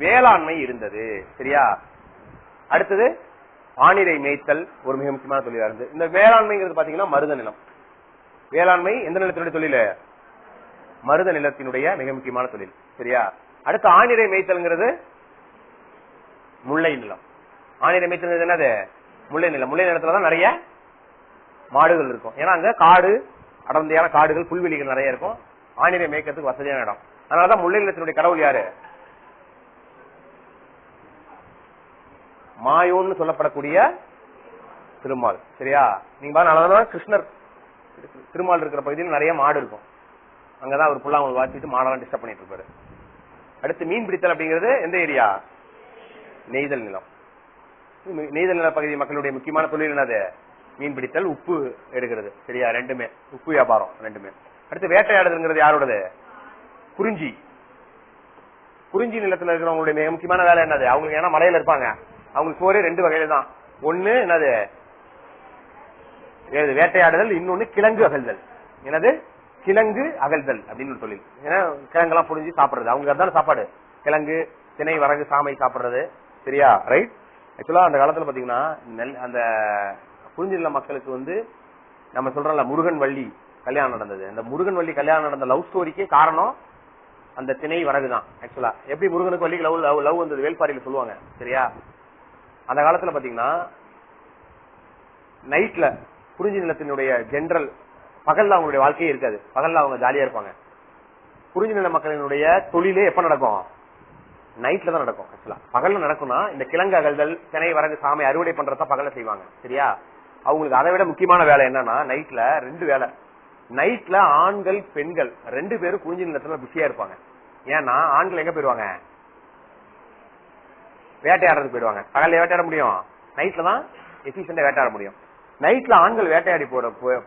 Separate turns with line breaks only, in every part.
வேளாண்மை இருந்தது. சரியா? அடுத்தது ஆணிரை மேய்த்தல் ஒரு மிக முக்கியமான தொழிலா இருந்தது. இந்த வேளாண்மைங்கிறது பாத்தீங்கன்னா மருத நிலம். வேளாண்மை எந்த நிலத்தினுடைய தொழில்? மருத நிலத்தினுடைய மிக முக்கியமான தொழில். சரியா? அடுத்து ஆணிரை மேய்த்தல்ங்கிறது முல்லை நிலம். ஆணிரை மேய்த்தல் என்னது? முல்லை நிலம். முல்லை நிலத்துலதான் நிறைய மாடுகள் இருக்கும். ஏன்னா அங்க காடு, அடர்ந்தியான காடுகள், புல்வெளிகள் நிறைய இருக்கும். ஆணிரை மேய்க்கிறதுக்கு வசதியான இடம். அதனாலதான் முல்லை நிலத்தினுடைய கடவுள் யாரு? மாயோன்னு சொல்லப்படக்கூடிய திருமால். சரியா? நீங்க பாருங்க, கிருஷ்ணர் திருமால் இருக்கிற பகுதியில் நிறைய மாடு இருக்கும். அங்கதான் ஒரு புல்லாங்குழல் வாசிட்டு மாடெல்லாம் டிஸ்டர்ப் பண்ணிட்டு இருப்பாரு. அடுத்து மீன் பிடித்தல் அப்படிங்கிறது எந்த ஏரியா? நெய்தல் நிலம். நெய்தல் நில பகுதி மக்களுடைய முக்கியமான தொழில் என்னது? மீன் பிடித்தல், உப்பு எடுக்கிறது. சரியா? ரெண்டுமே உப்பு வியாபாரம் ரெண்டுமே. அடுத்து வேட்டையாடுதுங்கிறது யாரோடது? குறிஞ்சி. குறிஞ்சி நிலத்துல இருக்கிறவங்களுடைய மிக முக்கியமான வேலை என்னது? அவங்களுக்கு ஏன்னா மலையில இருப்பாங்க, அவங்களுக்கு சோறு ரெண்டு வகையில தான். ஒண்ணு என்னது? வேட்டையாடுதல். இன்னொன்னு கிழங்கு அகழ்தல். என்னது? கிழங்கு அகழ்தல் அப்படின்னு தொழில். ஏன்னா கிழங்கெல்லாம் புரிஞ்சு சாப்பிடுறது, அவங்க அதான் சாப்பாடு. கிழங்கு, திணை, வரகு, சாமை சாப்பிடுறது. சரியா? ரைட். ஆக்சுவலா அந்த காலத்துல பாத்தீங்கன்னா அந்த குறிஞ்சி நில மக்களுக்கு நம்ம சொல்றோம்ல முருகன் வள்ளி கல்யாணம் நடந்தது. அந்த முருகன் வள்ளி கல்யாணம் நடந்த லவ் ஸ்டோரிக்கே காரணம் அந்த திணை வரகுதான். ஆக்சுவலா எப்படி முருகனுக்கு வள்ளிக்கு லவ் வந்தது வேல்பாரியில சொல்லுவாங்க. சரியா? அந்த காலத்துல பாத்தீங்கன்னா நைட்ல குறிஞ்சி நிலத்தினுடைய ஜெனரல் பகல்ல அவங்களுடைய வாழ்க்கையே இருக்காது. பகல்ல அவங்க ஜாலியா இருப்பாங்க. குறிஞ்சி நில மக்களினுடைய தொழிலே எப்ப நடக்கும்? நைட்ல தான் நடக்கும். ஆக்சுவலா பகல்ல நடக்கும்னா இந்த கிழங்கு அகழ்தல், திணை, வரகு, சாமை அறுவடை பண்றத பகல்ல செய்வாங்க. சரியா? அவங்களுக்கு அதை விட முக்கியமான வேலை என்னன்னா நைட்ல ரெண்டு வேலை. நைட்ல ஆண்கள் பெண்கள் ரெண்டு பேரும் குறிஞ்சி நிலத்துல பிஸியா இருப்பாங்க. ஏன்னா ஆண்கள் எங்க போயிருவாங்க? வேட்டையாடுறதுக்கு போயிடுவாங்க. பகல்ல வேட்டையாட முடியும், நைட்ல தான் எஃபிஷியன்டா வேட்டையாட முடியும். நைட்ல ஆண்கள் வேட்டையாடி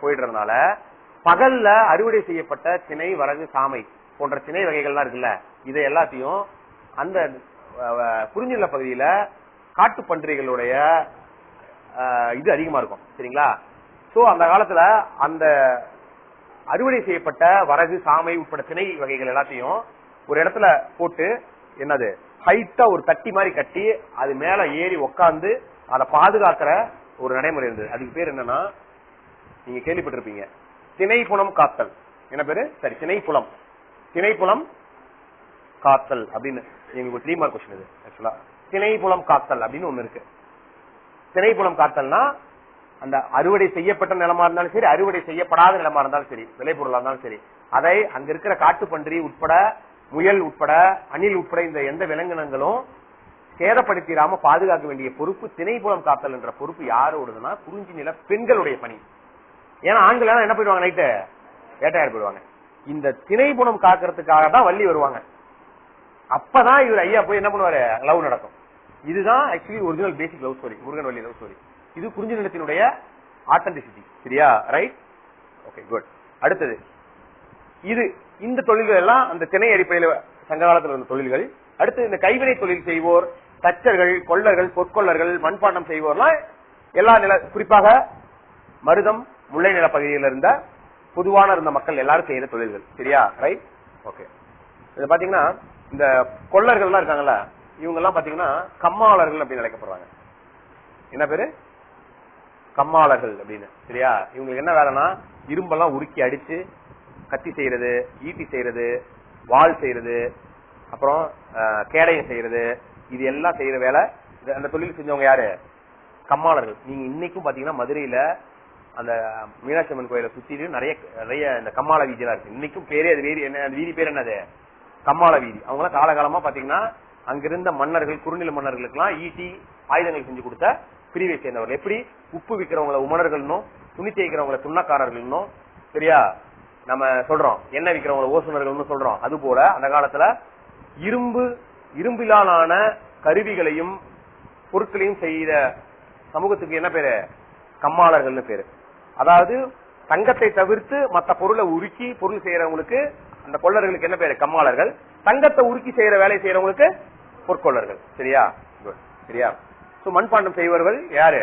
போயிடுறதுனால பகல்ல அறுவடை செய்யப்பட்ட திணை, வரகு, சாமை போன்ற திணை வகைகள்லாம் இருக்குல்ல, இதை எல்லாத்தையும் அந்த குறிஞ்சி நில பகுதியில காட்டு பன்றிகளுடைய இது அதிகமா இருக்கும். சரிங்களா? சோ அந்த காலத்துல அந்த அறுவடை செய்யப்பட்ட வரகு, சாமை உட்பட திணை வகைகள் எல்லாத்தையும் ஒரு இடத்துல போட்டு என்னது ஹைட்டா ஒரு தட்டி மாதிரி கட்டி அது மேல ஏறி உக்காந்து அதை பாதுகாக்கிற ஒரு நடைமுறை இருந்தது. அதுக்கு பேர் என்னன்னா, நீங்க கேள்விப்பட்டிருப்பீங்க, திணைப்புலம் காத்தல். என்ன பேரு? சரி, திணைப்புலம். திணைப்புலம் காத்தல் அப்படின்னு எங்களுக்கு 3 மார்க் கொஸ்டின் இது. ஆக்சுவலா திணைப்புலம் காத்தல் அப்படின்னு ஒண்ணு இருக்கு. திணைப்புலம் காத்தல்னா அந்த அறுவடை செய்யப்பட்ட நிலமா இருந்தாலும் சரி, அறுவடை செய்யப்படாத நிலமா இருந்தாலும் சரி, விளைபொருளா இருந்தாலும் சரி, அதை அங்க இருக்கிற காட்டுப்பன்றி உட்பட, முயல் உட்பட, அணில் உட்பட இந்த எந்த விலங்கினங்களும் சேதப்படுத்திடாம பாதுகாக்க வேண்டிய பொறுப்பு திணைப்புலம் காத்தல் என்ற பொறுப்பு யாரோடுதுன்னா குறிஞ்சி நில பெண்களுடைய பணி. ஏன்னா ஆண்கள் என்ன போயிடுவாங்க? நைட்டு வேட்டையாடி போயிடுவாங்க. இந்த திணைப்புலம் காக்கிறதுக்காக தான் வள்ளி வருவாங்க. அப்பதான் இவர் ஐயா போய் என்ன பண்ணுவாரு? லவ் நடக்கும். இதுதான் actually original basic love story, Murugan Valli love story. இது குறிஞ்சி நிலத்தினுடைய ஆத்தென்டிசிட்டி. சரியா? ரைட். Okay, good. அடுத்தது இது இந்த தொழில்கள் எல்லாம் அந்த திணை அடிப்படையில் சங்க காலத்தில் இருந்த தொழில்கள். அடுத்து இந்த கைவினை தொழில் செய்வோர், தச்சர்கள், கொள்ளர்கள், பொற்கொள்ளர்கள், மண்பாண்டம் செய்வோர்லாம் எல்லா குறிப்பாக மருதம், முல்லை நில பகுதியில் இருந்த பொதுவான இருந்த மக்கள் எல்லாரும் செய்யற தொழில்கள். சரியா? ரைட். ஓகே. இது பாத்தீங்கன்னா இந்த கொள்ளர்கள் எல்லாம் இருக்காங்கல்ல, இவங்க எல்லாம் பாத்தீங்கன்னா கம்மாளர்கள் அப்படின்னு அழைக்கப்படுறாங்க. என்ன பேரு? கம்மாளர்கள் அப்படின்னு. சரியா? இவங்களுக்கு என்ன வேலைன்னா இரும்பெல்லாம் உருக்கி அடிச்சு கத்தி செய்யறது, ஈட்டி செய்யறது, வாள் செய்யறது, அப்புறம் கேடயம் செய்யறது, இது எல்லாம் செய்யற வேலை. அந்த தொழில் செஞ்சவங்க யாரு? கம்மாளர்கள். நீங்க இன்னைக்கும் பாத்தீங்கன்னா மதுரையில அந்த மீனாட்சி அம்மன் கோயிலை சுத்தி நிறைய நிறைய இந்த கம்மாள வீதியெல்லாம் இருக்கு. இன்னைக்கும் பேரே அது வேறு என்ன, அந்த வீதி பேர் என்னது? கம்மாள வீதி. அவங்க எல்லாம் காலகாலமா பாத்தீங்கன்னா அங்கிருந்த மன்னர்கள், குறுநில மன்னர்களுக்கு எல்லாம் ஈட்டி ஆயுதங்கள் செஞ்சு கொடுத்த பிரிவை சேர்ந்தவர்கள். எப்படி உப்பு விற்கிறவங்களை உமணர்கள்னும், துணி தேய்க்கிறவங்களை துண்ணக்காரர்கள்னும், சரியா நம்ம சொல்றோம், எண்ணெய் விற்கிறவங்களை ஓசுனர்கள் சொல்றோம். அது போல அந்த காலத்துல இரும்பிலான கருவிகளையும் பொருட்களையும் செய்த சமூகத்துக்கு என்ன பேரு? கம்மாளர்கள்னு பேரு. அதாவது தங்கத்தை தவிர்த்து மற்ற பொருளை உருக்கி பொருள் செய்யறவங்களுக்கு அந்த கொள்ளர்களுக்கு என்ன பேரு? கம்மாளர்கள். தங்கத்தை உருக்கி செய்யற வேலை செய்யறவங்களுக்கு பொற்கொள்ளர்கள். சரியா? சரியா? மண்பாண்டம் செய்வர்கள் யாரு?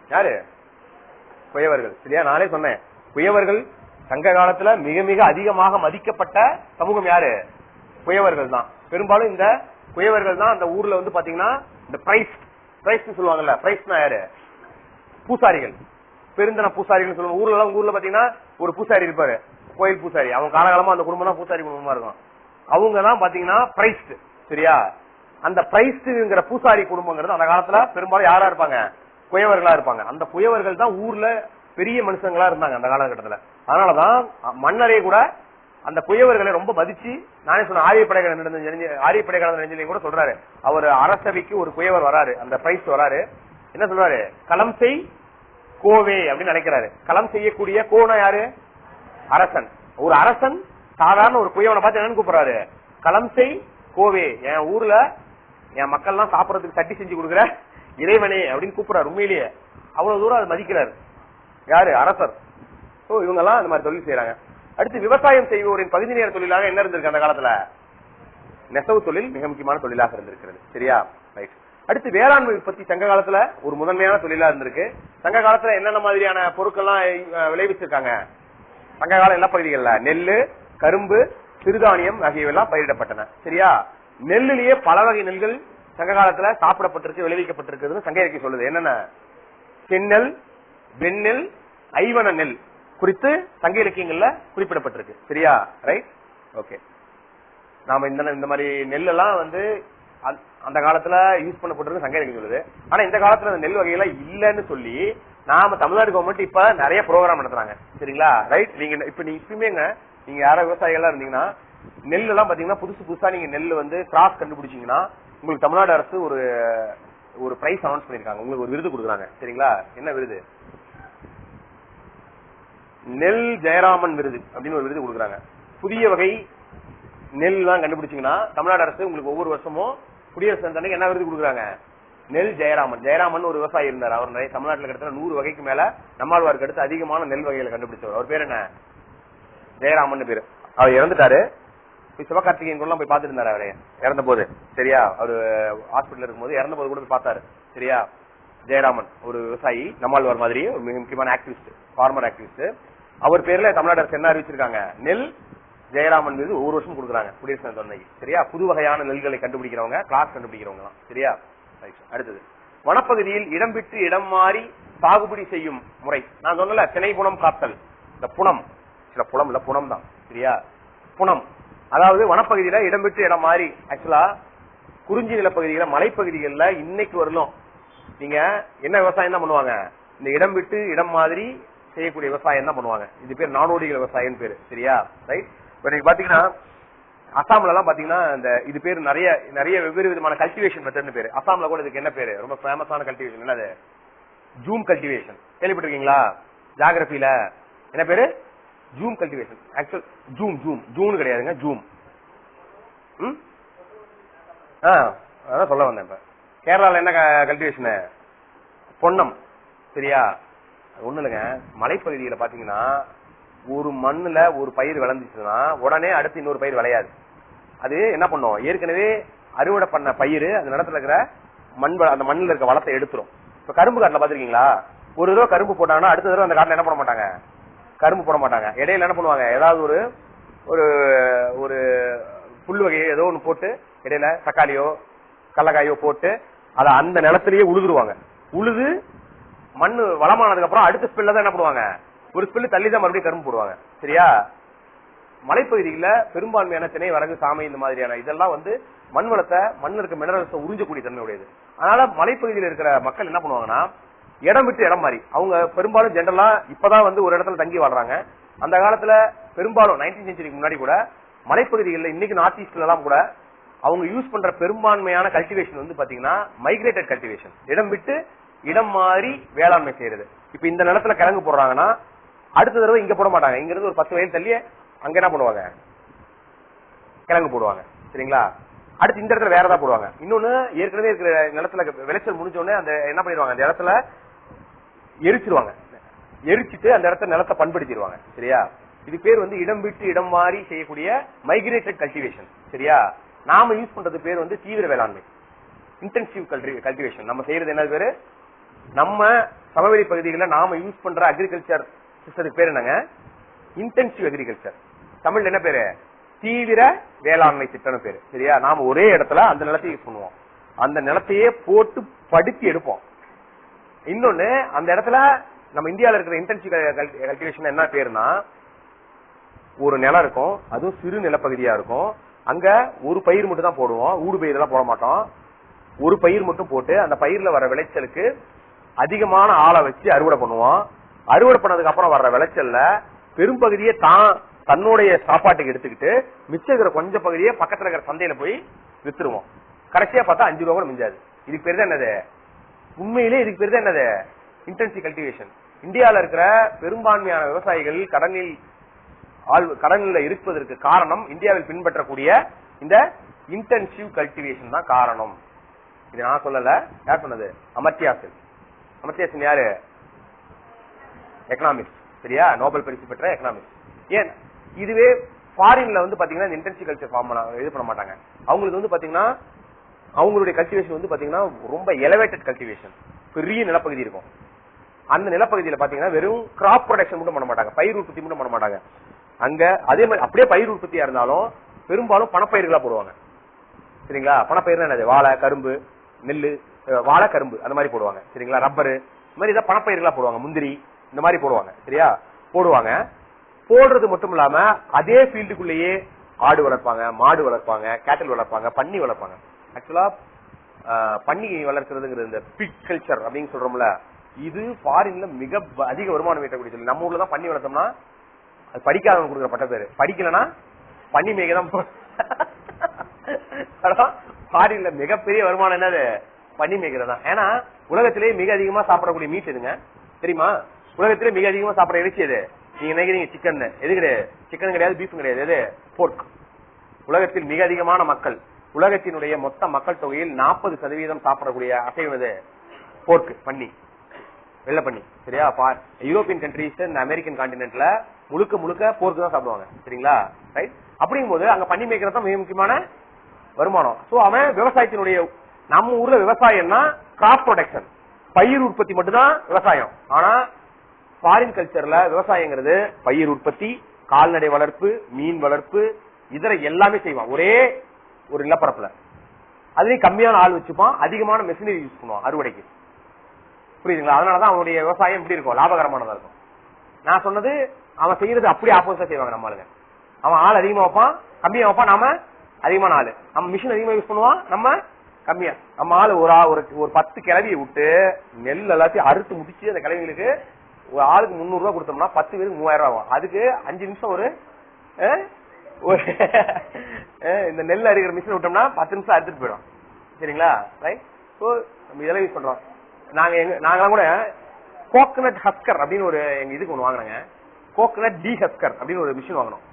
யாரு? குயவர்கள். சரியா? நானே சொன்னேன், குயவர்கள் சங்க காலத்துல மிக மிக அதிகமாக மதிக்கப்பட்ட சமூகம் யாரு? குயவர்கள் தான். பெரும்பாலும் இந்த குயவர்கள் தான் அந்த ஊர்ல வந்து பாத்தீங்கன்னா இந்த பிரைஸ் சொல்லுவாங்கல்ல. பிரைஸ்னா யாரு? பூசாரிகள், பெருந்தன பூசாரிகள் சொல்லுவாங்க. ஊர்ல பாத்தீங்கன்னா ஒரு பூசாரி இருப்பாரு, கோயில் பூசாரி. அவங்க காலகாலமா அந்த குடும்பம் தான் பூசாரி குடும்பமா இருக்கும். அவங்க தான் பாத்தீங்கன்னா பிரைஸ்ட். சரியா? அந்த பிரைஸ்ட்ங்கிற பூசாரி குடும்பங்கிறது அந்த காலத்துல பெரும்பாலும் யாரா இருப்பாங்க? குயவர்களா இருப்பாங்க. அந்த குயவர்கள் தான் ஊர்ல பெரிய மனுஷங்களா இருந்தாங்க அந்த காலகட்டத்துல. அதனாலதான் மன்னரே கூட அந்த குயவர்களை ரொம்ப மதிச்சு, நானே சொன்ன ஆரியப்படைக்கால நெஞ்சிலையும் கூட சொல்றாரு, அவர் அரசவைக்கு ஒரு குயவர் வராரு, அந்த பிரைஸ் வராரு, என்ன சொல்றாரு? களம் செய் கோவே அப்படின்னு நினைக்கிறாரு. களம் செய்யக்கூடிய கோனா யாரு? அரசன். ஒரு அரசன் சாதாரண ஒரு குயவனை பார்த்து என்னன்னு கூப்பிடுறாரு? களம் செய் கோவே, என் ஊர்ல என் மக்கள் எல்லாம் சாப்பிடறதுக்கு சட்டி செஞ்சு கொடுக்குற இறைவனே அப்படின்னு கூப்பிடுறாரு. உண்மையிலேயே அவ்வளவு தூரம் அது மதிக்கிறாரு. யாரு? அரசர். இவங்க எல்லாம் அந்த மாதிரி தொழில் செய்யறாங்க. அடுத்து விவசாயம் செய்வோரின் பகுதி நேர தொழிலாக என்ன இருந்திருக்கு அந்த காலத்துல? நெசவு தொழில் மிக முக்கியமான தொழிலாக இருந்திருக்கிறது. சரியா? ரைட். அடுத்து வேளாண்மை உற்பத்தி சங்க காலத்துல ஒரு முதன்மையான தொழிலா இருந்திருக்கு. சங்க காலத்துல என்னென்ன மாதிரியான பொருட்கள்லாம் விளைவிச்சிருக்காங்க? சங்க கால நிலப்பகுதிகள்ல நெல்லு, கரும்பு, சிறுதானியம் ஆகியவெல்லாம் பயிரிடப்பட்டன. சரியா? நெல்லிலேயே பல வகை நெல்கள் சங்க காலத்துல சாப்பிடப்பட்டிருக்கு, விளைவிக்கப்பட்டிருக்குன்னு சங்க இலக்கியம் சொல்லுது. என்னென்ன? செந்நெல், வெண்ணெல், ஐவன நெல் குறித்து சங்க இலக்கியங்கள்ல குறிப்பிடப்பட்டிருக்கு. சரியா? ரைட். ஓகே. நாம இந்த மாதிரி நெல் எல்லாம் வந்து அந்த காலத்துல யூஸ் பண்ணப்பட்டிருக்கு சங்க இலக்கியம் சொல்லுது. ஆனா இந்த காலத்துல அந்த நெல் வகையெல்லாம் இல்லன்னு சொல்லி நாம தமிழ்நாடு கவர்மெண்ட் இப்ப நிறைய ப்ரோக்ராம் நடத்துறாங்க. சரிங்களா? ரைட். நீங்க இப்பயுமே நீங்க யாரோ விவசாயிகளா இருந்தீங்கன்னா நெல் எல்லாம் பாத்தீங்கன்னா புதுசா நீங்க நெல் வந்து கிராஸ் கண்டுபிடிச்சீங்கன்னா உங்களுக்கு தமிழ்நாடு அரசு ஒரு பிரைஸ் அனௌன்ஸ் பண்ணிருக்காங்க. உங்களுக்கு ஒரு விருது கொடுக்குறாங்க. சரிங்களா? என்ன விருது? நெல் ஜெயராமன் விருது அப்படின்னு ஒரு விருது கொடுக்குறாங்க. புதிய வகை நெல் எல்லாம் கண்டுபிடிச்சீங்கன்னா தமிழ்நாடு அரசு உங்களுக்கு ஒவ்வொரு வருஷமும் குடியரசு தினத்தன்னைக்கு என்ன விருது கொடுக்குறாங்க? நெல் ஜெயராமன் ஒரு விவசாயி இருந்தார். அவர் நிறைய தமிழ்நாட்டில் கிட்டத்தட்ட 100 வகைக்கு மேல நம்மாழ்வாருக்கு அடுத்து அதிகமான நெல் வகைகளை கண்டுபிடிச்சவர். அவர் பேர் என்ன? ஜெயராமன் பேரு. அவர் இறந்துட்டாரு. சிவகார்த்திகேயன் கூட போய் பார்த்துட்டு இருந்தாரு அவரை இறந்த போது. சரியா? அவரு ஹாஸ்பிட்டல் இருக்கும்போது இறந்த போது கூட போய் பார்த்தாரு. சரியா? ஜெயராமன் ஒரு விவசாயி, நம்மாழ்வார் மாதிரி ஒரு மிக முக்கியமான ஆக்டிவிஸ்ட், ஃபார்மர் ஆக்டிவிஸ்ட். அவர் பேர்ல தமிழ்நாடு அரசு என்ன அறிவிச்சிருக்காங்க? நெல் ஜெயராமன் மீது ஒவ்வொரு வருஷம் கொடுக்குறாங்க குடியரசு தின அன்னைக்கு. சரியா? புது வகையான நெல்களை கண்டுபிடிக்கிறவங்க, கிளாஸ் கண்டுபிடிக்கிறவங்க. சரியா? அடுத்தது வனப்பகுதியில் இடம் விட்டு இடம் மாறி சாகுபடி செய்யும் முறை. நான் சொன்னல திணை புனம் காத்தல். இந்த புனம் சில புலம் இல்ல, புனம் தான். சரியா? புனம் அதாவது வனப்பகுதியில இடம் விட்டு இடம் மாறி. ஆக்சுவலா குறிஞ்சி நிலப்பகுதியில மலைப்பகுதிகளில் இன்னைக்கு வரலும் நீங்க என்ன விவசாயம் தான் பண்ணுவாங்க? இந்த இடம் விட்டு இடம் மாதிரி செய்யக்கூடிய விவசாயம் தான் பண்ணுவாங்க. இது பேர் நாடோடிகள் விவசாயம் பேரு. சரியா? ரைட். நீங்க பாத்தீங்கன்னா அசாம்ல எல்லாம் பாத்தீங்கன்னா இந்த இது பேர் நிறைய வெவ்வேறு விதமான கல்டிவேஷன் மெத்தட்னு பேரு. அசாம்ல கூட இதுக்கு என்ன பேரு? ரொம்ப ஃபேமஸான கல்டிவேஷன் என்னது? Zoom cultivation. கேள்விப்பட்டிருக்கீங்களா? ஜியோகிராபில என்ன பேரு? Zoom cultivation. ஆக்சுவல் ஜூம் கிடையாதுங்க, ஜூம். அதான் சொல்ல வந்தேன். இப்ப கேரளால என்ன கல்டிவேஷன்? பொன்னம். சரியா? ஒண்ணு இல்லைங்க, மலைப்பகுதியில பாத்தீங்கன்னா ஒரு மண்ணுல ஒரு பயிர் விளைஞ்சிச்சுன்னா உடனே அடுத்து இன்னொரு பயிர் விளையாது. அது என்ன பண்ணும்? ஏற்கனவே அறுவடை பண்ண பயிர் அந்த நிலத்துல இருக்கிற அந்த மண்ணுல இருக்க வளத்தை எடுத்துரும். இப்ப கரும்பு காட்டுல பாத்திருக்கீங்களா? ஒரு தடவை கரும்பு போட்டாங்கன்னா அடுத்த தடவை அந்த காட்டுல என்ன பண்ண மாட்டாங்க? கரும்பு போட மாட்டாங்க. இடையில என்ன பண்ணுவாங்க? ஏதாவது ஒரு ஒரு புல் வகையோ ஏதோ ஒண்ணு போட்டு இடையில தக்காளியோ கடலக்காயோ போட்டு அதை அந்த நிலத்திலேயே உழுதுருவாங்க. உழுது மண்ணு வளமானதுக்கு அப்புறம் அடுத்த ஸ்பெல்ல தான் என்ன பண்ணுவாங்க? ஒரு ஸ்பெல்லு தள்ளி தான் மறுபடியும் கரும்பு போடுவாங்க. சரியா? மலைப்பகுதியில பெரும்பான்மையான திணை, வரகு, சாமை இந்த மாதிரியான இதெல்லாம் வந்து மண் வளத்தை, மண் இருக்க மினரல்ஸை உறிஞ்சக்கூடிய தன்மை உடையது. அதனால மலைப்பகுதியில் இருக்கிற மக்கள் என்ன பண்ணுவாங்கன்னா இடம் விட்டு இடம் மாறி அவங்க பெரும்பாலும் ஜென்ரலா இப்பதான் வந்து ஒரு இடத்துல தங்கி வாழ்றாங்க. அந்த காலத்துல பெரும்பாலும் 19th செஞ்சுரிக்கு முன்னாடி கூட மலைப்பகுதிகளில் இன்னைக்கு நார்த் ஈஸ்ட்ல எல்லாம் கூட அவங்க யூஸ் பண்ற பெரும்பான்மையான கல்டிவேஷன் வந்து பாத்தீங்கன்னா மைக்ரேட்டட் கல்டிவேஷன். இடம் விட்டு இடம் மாறி வேளாண்மை செய்யறது. இப்ப இந்த நிலத்துல கிழங்கு போடுறாங்கன்னா அடுத்த தடவை இங்க போட மாட்டாங்க. இங்க இருந்து ஒரு 10 வயல் தள்ளி அங்க என்ன பண்ணுவாங்க? கிழங்கு போடுவாங்க. சரிங்களா? அடுத்து இந்த இடத்துல வேற ஏதாவது போடுவாங்க. இன்னொன்னு ஏற்கனவே இருக்கிற நிலத்துல விளைச்சல் முடிஞ்ச உடனே அந்த என்ன பண்ணிடுவாங்க? அந்த இடத்துல எரிச்சிருவாங்க. எரிச்சிட்டு அந்த இடத்துல நிலத்தை பண்படுத்திடுவாங்க. சரியா? இது பேர் வந்து இடம் விட்டு இடம் மாறி செய்யக்கூடிய மைக்ரேட்டட் கல்டிவேஷன். சரியா? நாம யூஸ் பண்றது பேர் வந்து தீவிர வேளாண்மை, இன்டென்சிவ் கல்டிவேஷன். நம்ம செய்யறது என்ன பேரு? நம்ம சமவெளி பகுதிகளில் நாம யூஸ் பண்ற அக்ரிகல்ச்சர் சிஸ்டத்துக்கு பேர் என்னங்க? Intensive agriculture. தமிழ்ல என்ன பேரு? தீவிர வேளாண்மை திட்டம் பேரு. சரியா? நாம ஒரே இடத்துல அந்த நிலத்தை யூஸ் பண்ணுவோம். அந்த நிலத்தையே போட்டு படுத்தி எடுப்போம். இன்னொன்னு, அந்த இடத்துல நம்ம இந்தியாவில் இருக்கிற இன்டென்சிவ் கல்டிவேஷன் என்ன பேருனா, ஒரு நிலம் இருக்கும், அதுவும் சிறு நிலப்பகுதியா இருக்கும். அங்க ஒரு பயிர் மட்டும் தான் போடுவோம், ஊடு பயிர் எல்லாம் போட மாட்டோம். ஒரு பயிர் மட்டும் போட்டு அந்த பயிர்ல வர விளைச்சலுக்கு அதிகமான ஆளை வச்சு அறுவடை பண்ணுவோம். அறுவடை பண்ணதுக்கு அப்புறம் வர்ற விளைச்சல்ல பெரும்பகுதியை தன்னுடைய சாப்பாட்டுக்கு எடுத்துக்கிட்டு மிச்சம் இருக்கிற கொஞ்சம் பகுதியை பக்கத்துல இருக்கிற சந்தையில போய் வித்துருவோம். கடைசியா பார்த்தா 5 ரூபா கூட மிஞ்சாது. இதுக்கு பேரு தான் என்னது? உண்மையிலே இதுக்கு பேரு தான் என்னது? Intensive cultivation. இந்தியாவில் இருக்கிற பெரும்பான்மையான விவசாயிகள் கடனில் இருப்பதற்கு காரணம் இந்தியாவில் பின்பற்றக்கூடிய இந்த இன்டென்சிவ் கல்டிவேஷன் தான் காரணம். இது நான் சொல்லல, யார் சொன்னது? அமர்த்தியா சென். அமர்த்தியா சென் யாரு? எக்கனாமிக்ஸ். சரியா? நோபல் பரிசு பெற்ற எக்கனாமிக்ஸ். ஏன் இதுவே ஃபாரின்ல வந்து பாத்தீங்கன்னா இன்டென்சிவ் கல்ச்சர் ஃபார்ம் இது பண்ண மாட்டாங்க. அவங்களுக்கு வந்து பாத்தீங்கன்னா அவங்களுடைய கல்டிவேஷன் வந்து பாத்தீங்கன்னா ரொம்ப எலவேட்டட் கல்டிவேஷன். பெரிய நிலப்பகுதி இருக்கும். அந்த நிலப்பகுதியில பாத்தீங்கன்னா வெறும் கிராப் ப்ரொடக்ஷன் மட்டும் பண்ண மாட்டாங்க, பயிர் உற்பத்தி மட்டும் பண்ண மாட்டாங்க. அங்க அதே மாதிரி அப்படியே பயிர் உற்பத்தியா இருந்தாலும் பெரும்பாலும் பணப்பயிர்களா போடுவாங்க. சரிங்களா? பணப்பயிர் என்னது? வாழை, கரும்பு, நெல்லு, வாழை, கரும்பு அந்த மாதிரி போடுவாங்க. சரிங்களா? ரப்பரு, இந்த மாதிரி ஏதாவது பணப்பயிர்களா போடுவாங்க. முந்திரி இந்த மாதிரி போடுவாங்க. சரியா? போடுவாங்க. போடுறது மட்டும் இல்லாம அதே ஃபீல்டுக்குள்ளேயே ஆடு வளர்ப்பாங்க, மாடு வளர்ப்பாங்க, கேட்டல் வளர்ப்பாங்க, பன்னி வளர்ப்பாங்க. ஆக்சுவலா பன்னி வளர்க்கறதுங்கிறது இந்த பிக் கல்ச்சர் அப்படின்னு சொல்றோம்ல, இது ஃபாரின்ல மிக அதிக வருமானம் ஈட்டக்கூடிய சொல்லி. நம்ம ஊர்ல தான் பன்னி வளர்த்தோம்னா அது படிக்காதவங்க கொடுக்குற பட்ட பேரு. படிக்கலன்னா பன்னி மேய்க்கதான். ஃபாரின்ல மிகப்பெரிய வருமானம் என்னது? பன்னி மேய்க்கிறதா. ஏன்னா உலகத்திலேயே மிக அதிகமா சாப்பிடக்கூடிய மீட் எதுங்க தெரியுமா? உலகத்திலே மிக அதிகமா சாப்பிட இறைச்சி எது? நீங்க நினைக்கிறீங்க சிக்கன். எது கிடையாது. சிக்கன் கிடையாது, பீஃப் கிடையாது. எது? போர்க். உலகத்தில் மிக அதிகமான மக்கள், உலகத்தினுடைய மொத்த மக்கள் தொகையில் 40% சாப்பிடக்கூடிய அசைவம் எது? போர்க், பன்னி, வெள்ளை பண்ணி. சரியா? யூரோப்பியன் கண்ட்ரீஸ், அமெரிக்கன் கான்டினென்ட்ல முழுக்க முழுக்க போர்க்கு தான் சாப்பிடுவாங்க. சரிங்களா? ரைட். அப்படிங்கும் போது அங்க பண்ணி மேய்க்கிறது தான் மிக முக்கியமான வருமானம். சோ அவன் விவசாயத்தினுடைய, நம்ம ஊர்ல விவசாயம்னா கிராப் ப்ரொடக்ஷன், பயிர் உற்பத்தி மட்டும்தான் விவசாயம். ஆனா ஃபாரின் கல்ச்சர்ல விவசாயங்கிறது பயிர் உற்பத்தி, கால்நடை வளர்ப்பு, மீன் வளர்ப்பு, இதர எல்லாமே செய்வான் ஒரே ஒரு நிலப்பரப்புல. அதுலயும் கம்மியான ஆள் வச்சுப்பான், அதிகமான மெஷினரி யூஸ் பண்ணுவான் அறுவடைக்கு. புரியுதுங்களா? அதனாலதான் அவனுடைய விவசாயம் எப்படி இருக்கும்? லாபகரமானதா இருக்கும். நான் சொன்னது அவன் செய்யறது அப்படியே ஆப்போசிட்டா செய்வாங்க நம்ம ஆளுங்க. அவன் ஆள் அதிகமா வைப்பான், கம்மியா வைப்பான். நாம அதிகமான ஆளு. நம்ம மிஷின் அதிகமா யூஸ் பண்ணுவான், நம்ம கம்மியா. நம்ம ஆளு ஒரு 10 கிளவியை விட்டு நெல் எல்லாத்தையும் அறுத்து முடிச்சு அந்த கிளவிகளுக்கு ஒரு ஆளுக்கு 300 ரூபாய் கொடுத்தோம்னா 10 பேருக்கு 3000 ரூபாய். அதுக்கு 5 நிமிஷம் ஒரு இந்த நெல் அறுக்கிற மிஷின் விட்டோம்னா 10 நிமிஷம் அறுத்துட்டு போயிடும். சரிங்களா? ரைட். சோ நம்ம இதெல்லாம் யூஸ் பண்றோம். நாங்கெல்லாம் கூட கோகனட் ஹஸ்கர் அப்படின்னு ஒரு எங்க இதுக்கு ஒண்ணு வாங்கினாங்க. கோகனட் டி ஹஸ்கர் அப்படின்னு ஒரு மிஷின் வாங்கணும்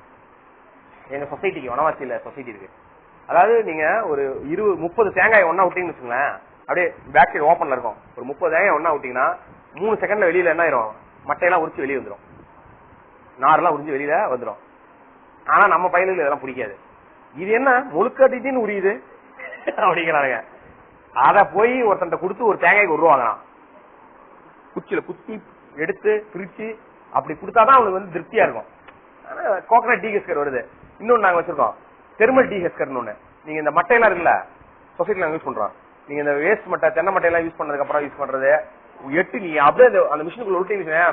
எங்க சொசைட்டிக்கு. வனவாசியில சொசைட்டி இருக்கு. அதாவது நீங்க ஒரு 20-30 தேங்காய் ஒன்னா விட்டீங்கன்னு வச்சுங்களேன், அப்படியே பேக் சைடு ஓப்பன்ல இருக்கும். ஒரு 30 தேங்காய் ஒன்னா விட்டீங்கன்னா 3 செகண்ட்ல வெளியில என்ன ஆயிரும்? மட்டையெல்லாம் உரிச்சு வெளியே வந்துடும், நாரெல்லாம் உரிஞ்சு வெளியில வந்துடும். ஆனா நம்ம பயிர்களுக்கு இதெல்லாம் பிடிக்காது. இது என்ன முழுக்கட்டின்னு உரியுது அப்படிங்கிறாங்க. அத போய் ஒருத்தன் கொடுத்து ஒரு தேங்காய்க்கு 1 ரூபா வாங்கலாம். குச்சியில குத்தி எடுத்து பிரிச்சு அப்படி கொடுத்தாதான் அவங்களுக்கு வந்து திருப்தியா இருக்கும். கோகனட் டீஹஸ்கர் வருது. இன்னொன்னு நாங்க வச்சிருக்கோம் தெர்மல் டீஹஸ்கர். நீங்க இந்த மட்டையெல்லாம் இருக்குல்ல சொசைட்டில யூஸ் பண்றோம். நீங்க இந்த வேஸ்ட் மட்டை, தென்னை மட்டையெல்லாம் யூஸ் பண்ணதுக்கு அப்புறம் யூஸ் பண்றது நீங்க அப்படியே அந்த மிஷினுக்குள்ள விட்டீங்க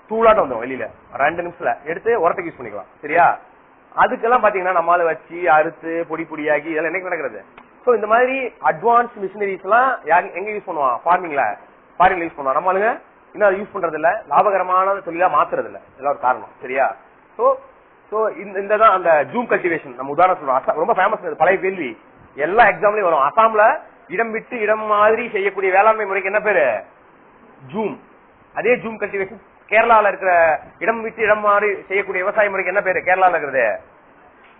தூளாட்டம் வந்துடும் வெளியில. 2 நிமிஷத்துல எடுத்து உரத்துக்கு யூஸ் பண்ணிக்கலாம். சரியா? அதுக்கெல்லாம் பாத்தீங்கன்னா நம்மளால வச்சு அறுத்து பொடி பொடியாகி இதெல்லாம் என்னைக்கு நடக்கிறது. சோ இந்த மாதிரி அட்வான்ஸ் மிஷினரிஸ் எல்லாம் எங்க யூஸ் பண்ணுவான்? ஃபாரின்ல யூஸ் பண்ணுவான். நம்மளுங்க இன்னும் அதை யூஸ் பண்றது இல்ல, லாபகரமான தொழிலா மாத்துறது இல்ல. இதெல்லாம் ஒரு காரணம். சரியா? சோ இந்ததான் அந்த ஜூம் கல்டிவேஷன் நம்ம உதாரணம் சொல்றோம். ரொம்ப ஃபேமஸ், பழைய கேள்வி எல்லா எக்ஸாம்லயும் வரும். அசாம்ல இடம் விட்டு இடம் மாதிரி செய்யக்கூடிய வேளாண்மை முறைக்கு என்ன பேரு? ஜூம். அதே ஜூம் கல்டிவேஷன் கேரளால இருக்கிற இடம் விட்டு இடம் மாதிரி செய்யக்கூடிய விவசாய முறைக்கு என்ன பேரு? கேரளால இருக்கிறது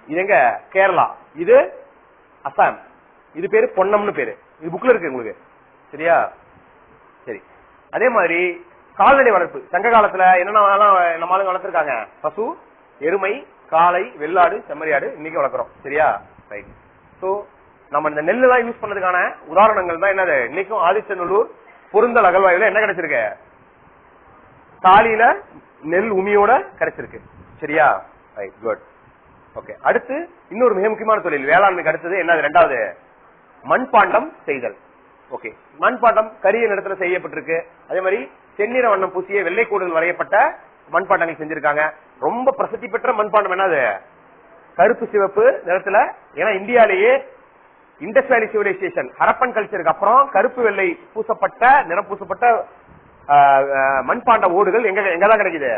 இது எங்க? கேரளா. இது அசாம். இது பேரு பொன்னம்னு பேரு. இது புக்ல இருக்கு உங்களுக்கு. சரியா? சரி. அதே மாதிரி கால்நடை வளர்ப்பு சங்க காலத்துல என்னென்ன நம்ம ஆளுங்க வளர்த்திருக்காங்க? பசு, எருமை, காளை, வெள்ளாடு, செம்மறியாடு இன்னைக்கு வளர்க்குறோம். சரியா? ரைட். சோ நம்ம இந்த நெல் எல்லாம் யூஸ் பண்ணதுக்கான உதாரணங்கள் தான் என்னது? இன்னைக்கும் ஆதிச்சநல்லூர் பொருந்தல் அகழ்வாய்வுல என்ன கிடைச்சிருக்கு? தாலியில நெல் உமியோட கிடைச்சிருக்கு. சரியா? Right, good. ஓகே. அடுத்து இன்னொரு மிக முக்கியமான தொழில் வேளாண்மைக்கு அடுத்தது என்ன? இரண்டாவது மண்பாண்டம் செய்தல். ஓகே. மண்பாண்டம் கரிய நிலத்துல செய்யப்பட்டிருக்கு. அதே மாதிரி செந்நிற வண்ணம் பூசிய வெள்ளைக்கோடுகள் வரையப்பட்ட மண்பாண்டங்கள் செஞ்சிருக்காங்க. ரொம்ப பிரசித்தி பெற்ற மண்பாண்டம் என்னது? கருப்பு சிவப்பு நிறத்துல. ஏன்னா இந்தியாலேயே இண்டஸ் வேலி சிவிலைசேஷன் ஹரப்பன் கல்ச்சருக்கு அப்புறம் கருப்பு வெள்ளை பூசப்பட்ட நிறம் பூசப்பட்ட மண்பாண்ட ஓடுகள் எங்கதான் கிடைக்குது?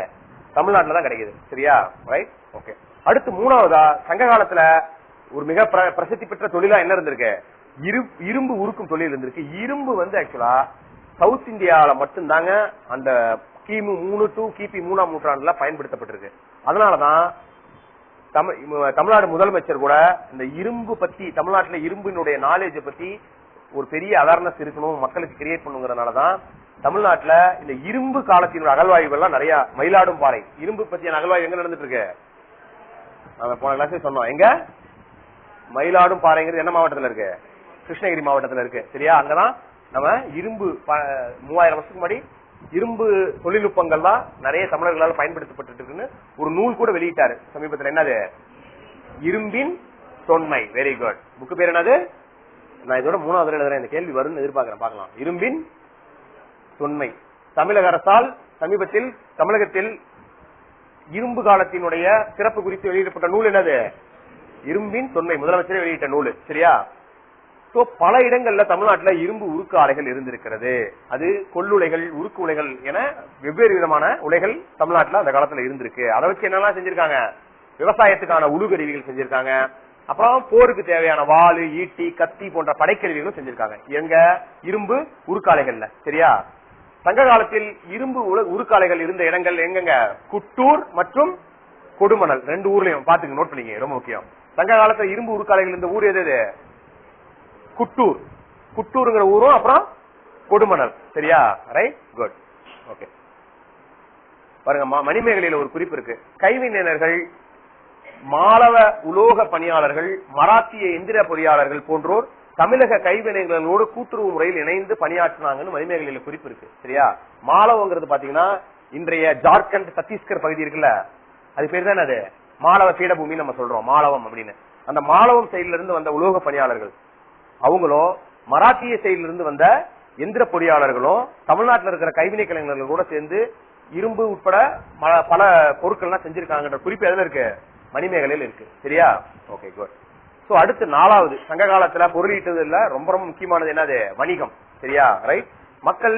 தமிழ்நாட்டுல தான் கிடைக்குது. சரியா? ரைட். ஓகே. அடுத்து மூணாவதா சங்க காலத்துல ஒரு மிக பிரசித்தி பெற்ற தொழிலா என்ன இருந்திருக்கு? இரும்பு உருக்கும் தொழில் இருந்திருக்கு. இரும்பு ஆக்சுவலா சவுத் இந்தியாவில மட்டும்தாங்க அந்த கிமு 3 to கிபி 3ஆம் நூற்றாண்டுல பயன்படுத்தப்பட்டிருக்கு. அதனாலதான் தமிழ்நாடு முதலமைச்சர் கூட இந்த இரும்பு பத்தி, தமிழ்நாட்டுல இரும்பினுடைய நாலேஜ் பத்தி ஒரு பெரிய அவேர்னஸ் இருக்கணும், மக்களுக்கு கிரியேட் பண்ணுங்கிறதுனாலதான் தமிழ்நாட்டுல இந்த இரும்பு காலத்தினுடைய அகழ்வாய்வுகள்லாம் நிறைய. மயிலாடும் பாறை இரும்பு பத்தியான அகழ்வாய்வு எங்க நடந்துட்டு இருக்கு? போன கிளாஸ் சொன்னோம். எங்க? மயிலாடும் பாறைங்கிறது என்ன மாவட்டத்துல இருக்கு? கிருஷ்ணகிரி மாவட்டத்துல இருக்கு. சரியா? அங்கதான் நம்ம இரும்பு 3000 வருஷத்துக்கு முன்னாடி இரும்பு தொழில்நுட்பங்கள் தான் நிறைய தமிழர்களால் பயன்படுத்தப்பட்டு இருக்குன்னு ஒரு நூல் கூட வெளியிட்டாரு சமீபத்தில். என்னது? இரும்பின் தொன்மை. Very good. புக்கு பேர் என்னது? நான் இதோட 3வது எழுதுறேன். இந்த கேள்வி வரும்னு எதிர்பார்க்கிறேன். பார்க்கலாம். இரும்பின் தொன்மை. தமிழக அரசால் சமீபத்தில் தமிழகத்தில் இரும்பு காலத்தினுடைய சிறப்பு குறித்து வெளியிடப்பட்ட நூல் என்னது? இரும்பின் தொன்மை. முதலமைச்சரே வெளியிட்ட நூல். சரியா? பல இடங்கள்ல தமிழ்நாட்டுல இரும்பு உருக்கு ஆலைகள் இருந்திருக்கிறது. அது கொள்ளுலைகள், உருக்கு உலைகள் என வெவ்வேறு விதமான உலைகள் தமிழ்நாட்டுல அந்த காலத்துல இருந்திருக்கு. அதை வச்சு என்னெல்லாம் செஞ்சிருக்காங்க? விவசாயத்துக்கான உழுகருவிகள் செஞ்சிருக்காங்க. அப்புறம் போருக்கு தேவையான வாளு, ஈட்டி, கத்தி போன்ற படைக்கருவிகளும் செஞ்சிருக்காங்க. எங்க? இரும்பு உருக்காலைகள்ல. சரியா? சங்க காலத்தில் இரும்பு உருக்காலைகள் இருந்த இடங்கள் எங்கெங்க? குட்டூர் மற்றும் கொடுமணல். 2 ஊர்லயும் பாத்துங்க, நோட் பண்ணிக்க, ரொம்ப முக்கியம். சங்க காலத்துல இரும்பு உருக்காலைகள் இருந்த ஊர் எது? குட்டூர். குட்டூருங்கிற ஊரும் அப்புறம் கொடுமணல். சரியா? ரைட். குட். ஓகே. பாருங்க, மணிமேகலையில ஒரு குறிப்பு இருக்கு. கைவினைஞர்கள், மாலவ உலோக பணியாளர்கள், மராத்திய எந்திர பொறியாளர்கள் போன்றோர் தமிழக கைவினைகளோடு கூட்டுறவு முறையில் இணைந்து பணியாற்றினாங்கன்னு மணிமேகலையில குறிப்பு இருக்கு. சரியா? மாலவங்கிறது பாத்தீங்கன்னா இன்றைய ஜார்க்கண்ட், சத்தீஸ்கர் பகுதி இருக்குல்ல, அது பேர் தான் அது மாலவ பீடபூமி நம்ம சொல்றோம், மாலவம் அப்படின்னு. அந்த மாலவம் சைட்ல இருந்து வந்த உலோக பணியாளர்கள் அவங்களும், மராத்திய சைட்ல இருந்து வந்த எந்திர பொறியாளர்களும் தமிழ்நாட்டில் இருக்கிற கைவினை கலைஞர்கள் கூட சேர்ந்து இரும்பு உட்பட பல பொருட்கள் எல்லாம் செஞ்சிருக்காங்க. குறிப்பு எதுல இருக்கு? மணிமேகலையில் இருக்கு. சரியா? Okay, good. சோ அடுத்து 4வது சங்க காலத்துல பொருளீட்டுதல்ல ரொம்ப ரொம்ப முக்கியமானது என்னது? வணிகம். சரியா? ரைட். மக்கள்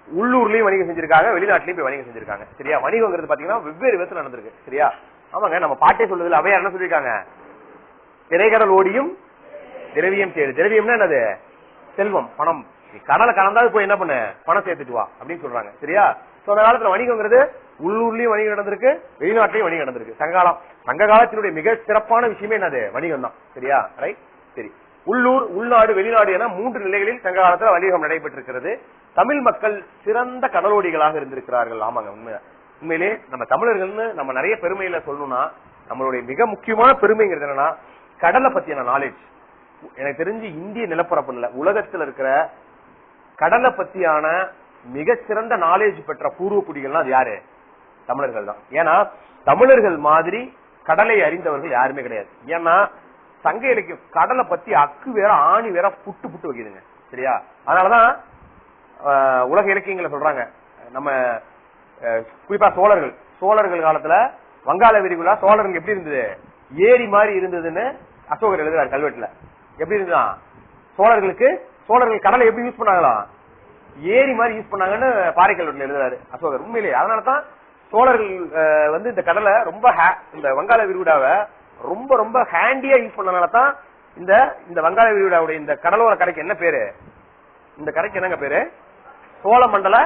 உள்ளூர்லயும் வணிகம் செஞ்சிருக்காங்க, வெளிநாட்டிலயும் போய் வணிகம் செஞ்சிருக்காங்க. சரியா? வணிகங்கிறது பாத்தீங்கன்னா வெவ்வேறு விதத்துல நடந்திருக்கு. சரியா? ஆமாங்க, நம்ம பாட்டே சொல்றதுல அவையார் என்ன சொல்லிருக்காங்க? திரைக்கடல் ஓடியும் திரவியம் தேடு. திரவியம்னா என்னது? செல்வம், பணம். கடலை கலந்தாது போய் என்ன பண்ண? பணம் சேர்த்துட்டு வா அப்படின்னு சொல்றாங்க. சரியா? அந்த காலத்துல வணிகங்கிறது உள்ளூர்லயும் வணிகம் நடந்திருக்கு, வெளிநாட்டிலையும் வணிகம் நடந்திருக்கு. சங்க காலத்தினுடைய மிக சிறப்பான விஷயமே என்னது? வணிகம் தான். சரியா? ரைட். சரி. உள்ளூர், உள்நாடு, வெளிநாடு என 3 நிலைகளில் சங்க காலத்துல வணிகம் நடைபெற்றிருக்கிறது. தமிழ் மக்கள் சிறந்த கடலோடிகளாக இருந்திருக்கிறார்கள். ஆமாங்க, உண்மையிலே நம்ம தமிழர்கள்னு நம்ம நிறைய பெருமையில சொல்லணும்னா, நம்மளுடைய மிக முக்கியமான பெருமைங்கிறது என்னன்னா கடலை பத்தியான நாலேஜ். எனக்கு தெரிஞ்சு இந்திய நிலப்பரப்புல உலகத்தில் இருக்கிற கடலை பத்தியான மிகச்சிறந்த நாலேஜ் பெற்ற பூர்வ குடிகள்லாம் அது யாரு? தமிழர்கள் தான். ஏன்னா தமிழர்கள் மாதிரி கடலை அறிந்தவர்கள் யாருமே கிடையாது. ஏன்னா சங்க இலக்கியம் கடலை பத்தி அக்கு வேற ஆணி வேற புட்டு புட்டு வைக்குதுங்க. சரியா? அதனாலதான் உலக இலக்கியங்களை சொல்றாங்க. நம்ம குறிப்பா சோழர்கள் காலத்துல வங்காள விரிகுடா சோழர்கள் எப்படி இருந்தது? ஏரி மாதிரி இருந்ததுன்னு அசோகர் எழுதுறாரு கல்வெட்டுல. எப்படி இருந்தா? சோழர்கள் கடலை எப்படி யூஸ் பண்ணாங்களா? ஏரி மாதிரி யூஸ் பண்ணாங்கன்னு பாறை கல்வெட்டுல எழுதுறாரு அசோகர். உண்மையிலேயே அதனாலதான் சோழர்கள் இந்த கடலை ரொம்ப இந்த வங்காள விரிகுடாவை ரொம்ப ரொம்ப ஹேண்டியா யூஸ் பண்ணனாலதான் இந்த வங்காள விரிகுடாவுடைய இந்த கடலோர கரைக்கு என்ன பேரு? இந்த கரைக்கு என்னங்க பேரு? சோழமண்டல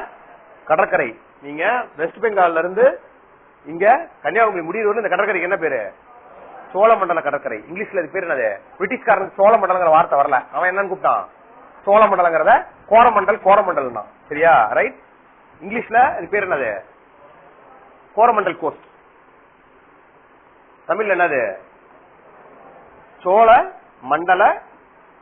கடற்கரை. நீங்க வெஸ்ட் பெங்கால்ல இருந்து இங்க கன்னியாகுமரி முடிவு இந்த கடற்கரைக்கு என்ன பேரு? சோழமண்டல கடற்கரை. இங்கிலீஷ்ல இது பேர் என்னது? பிரிட்டிஷ்காரனுக்கு சோழமண்டலங்கிற வார்த்தை வரல, அவன் என்னன்னு கூப்பிட்டான்? சோழமண்டலங்கிறத கோரமண்டல் தான். சரியா? ரைட். இங்கிலீஷ்ல இது பேர் என்னது? கோரமண்டல் கோஸ்ட். தமிழ்ல என்னது? சோழ மண்டல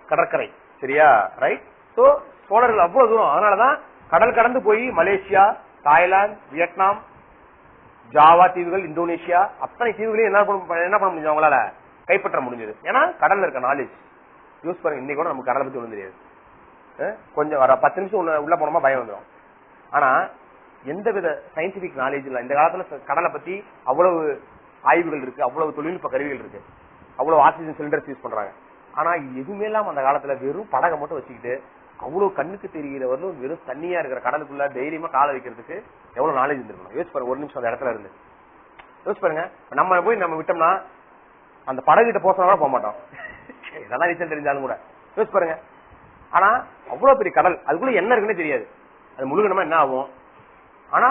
கடற்கரை. சரியா? ரைட். சோ சோழர்கள் அவ்வளவு தூரம், அதனாலதான் கடல் கடந்து போய் மலேசியா, தாய்லாந்து, வியட்நாம், ஜாவா தீவுகள், இந்தோனேஷியா, அத்தனை தீவுகளையும் என்ன பண்ண முடிஞ்சது அவங்களால கைப்பற்ற முடிஞ்சது. ஏன்னா கடல்ல இருக்க நாலேஜ். யூஸ் பாருங்க, இன்னைக்கு கூட நமக்கு கடலை பத்தி ஒண்ணும் தெரியாது. கொஞ்சம் வர 10 நிமிஷம் உள்ள போனோமா பயம் வந்துடும். ஆனா எந்தவித சயின்டிபிக் நாலேஜ் இல்ல. இந்த காலத்துல கடலை பத்தி அவ்வளவு ஆய்வுகள் இருக்கு, அவ்வளவு தொழில்நுட்ப கருவிகள் இருக்கு, அவ்வளவு ஆக்சிஜன் சிலிண்டர்ஸ் யூஸ் பண்றாங்க. ஆனா எதுவுமே இல்லாம அந்த காலத்துல வெறும் படகை மட்டும் வச்சுக்கிட்டு அவ்வளவு கண்ணுக்கு தெரிகிறவர்களும் வெறும் தண்ணியா இருக்கிற கடலுக்குள்ள தைரியமா காலை வைக்கிறதுக்கு எவ்வளவு நாலேஜ் இருந்திருக்கணும். யோசிச்சு பாருங்க, ஒரு நிமிஷம் அந்த இடத்துல இருந்து யோசிச்சு பாருங்க. நம்ம போய் நம்ம விட்டோம்னா அந்த படகிட்ட போசனா கூட போக மாட்டோம். இதெல்லாம் நீச்சல் தெரிஞ்சாலும் கூட யோசிச்சு பாருங்க. ஆனா அவ்வளவு பெரிய கடல், அதுக்குள்ள என்ன இருக்குன்னு தெரியாது. அது முழுகணுமா என்ன ஆகும். ஆனா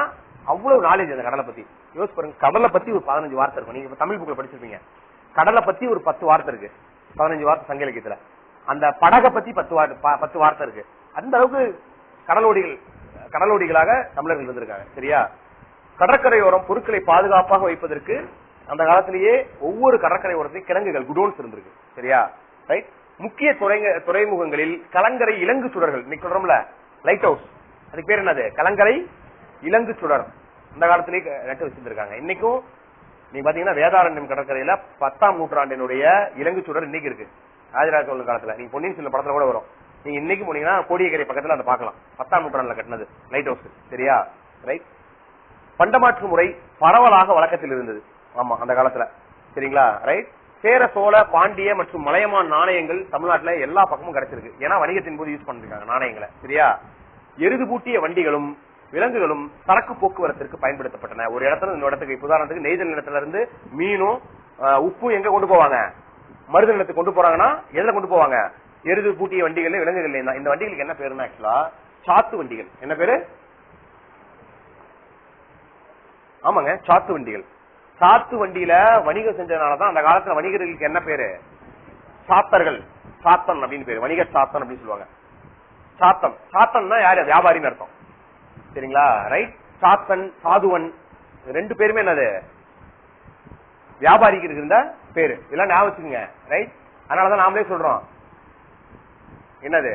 அவ்வளவு நாலேஜ் அந்த கடலை பத்தி. யோசிச்சு பாருங்க, கடலை பத்தி ஒரு 15 வார்த்தை இருக்கும். நீங்க தமிழ் புக்ல படிச்சிருப்பீங்க. கடலை பத்தி ஒரு 10 வார்த்தை இருக்கு, 15 வார்த்தை சங்க இலக்கியத்துல. அந்த படகை பத்தி 10 வார்த்தை இருக்கு. அந்த அளவுக்கு கடலோடிகளாக தமிழர்கள் இருந்திருக்காங்க. சரியா? கடற்கரையோரம் பொருட்களை பாதுகாப்பாக வைப்பதற்கு அந்த காலத்திலேயே ஒவ்வொரு கடற்கரை ஓரத்தையும் கிடங்குகள், குடோன்ஸ் இருந்திருக்கு. சரியா? ரைட். முக்கிய துறைமுகங்களில் கலங்கரை இலங்கு சுடர்கள், இன்னைக்கு சொல்றோம்ல லைட் ஹவுஸ், அதுக்கு பேர் என்னது? கலங்கரை இலங்கு சுடர். அந்த காலத்திலேயே நட்டு வச்சிருந்திருக்காங்க. இன்னைக்கும் நீங்க பாத்தீங்கன்னா வேதாரண்யம் கடற்கரையில 10ஆம் நூற்றாண்டினுடைய இலங்கு சுடர் இன்னைக்கு இருக்கு. ராஜராஜ சோழன் காலத்துல நீங்க பொன்னியின் செல்வன் படத்துல கூட வரும். நீங்க இன்னைக்கு போனீங்கன்னா கோடியக்கரை பக்கத்துல அதை பார்க்கலாம். 10ஆம் நூற்றாண்டுல கட்டினது லைட் ஹவுஸ். சரியா? ரைட். பண்டமாற்று முறை பரவலாக வழக்கத்தில் இருந்தது. ஆமா, அந்த காலத்துல. சரிங்களா? ரைட். சேர, சோழ, பாண்டிய மற்றும் மலையமான் நாணயங்கள் தமிழ்நாட்டுல எல்லா பக்கமும் கிடைச்சிருக்கு. ஏன்னா வணிகத்தின் போது யூஸ் பண்ணிருக்காங்க நாணயங்களை. சரியா? எருது பூட்டிய வண்டிகளும் விலங்குகளும் சரக்கு போக்குவரத்திற்கு பயன்படுத்தப்பட்டன. ஒரு இடத்துல இந்த இடத்துக்கு, உதாரணத்துக்கு நெய்தல் நிலத்துல இருந்து மீனும் உப்பும் எங்க கொண்டு போவாங்க? மருத நிலத்துக்கு கொண்டு போறாங்கன்னா எதுல கொண்டு போவாங்க? எருது பூட்டிய வண்டிகள், விலங்குகள். இந்த வண்டிகளுக்கு என்ன பேருன்னா ஆக்சுவலா சாத்து வண்டிகள். என்ன பேரு? ஆமாங்க, சாத்து வண்டிகள். சாத்து வண்டியில வணிகம் செஞ்சதுனாலதான் அந்த காலத்துல வணிகர்களுக்கு என்ன பேரு? சாத்தர்கள், சாத்தன் அப்படின்னு பேரு. வணிக சாத்தன் அப்படின்னு சொல்லுவாங்க. சாத்தன், சாத்தன்னா யாரு? வியாபாரின்னு அர்த்தம். சரிங்களா? ரைட். சாத்தன், சாதுவன், ரெண்டு பேருமே என்னது? வியாபாரிக்கு இருந்த பேரு. இதெல்லாம் ஞாபகம் வச்சுக்கோங்க. ரைட். அதனாலதான் நாமளே சொல்றோம் என்னது?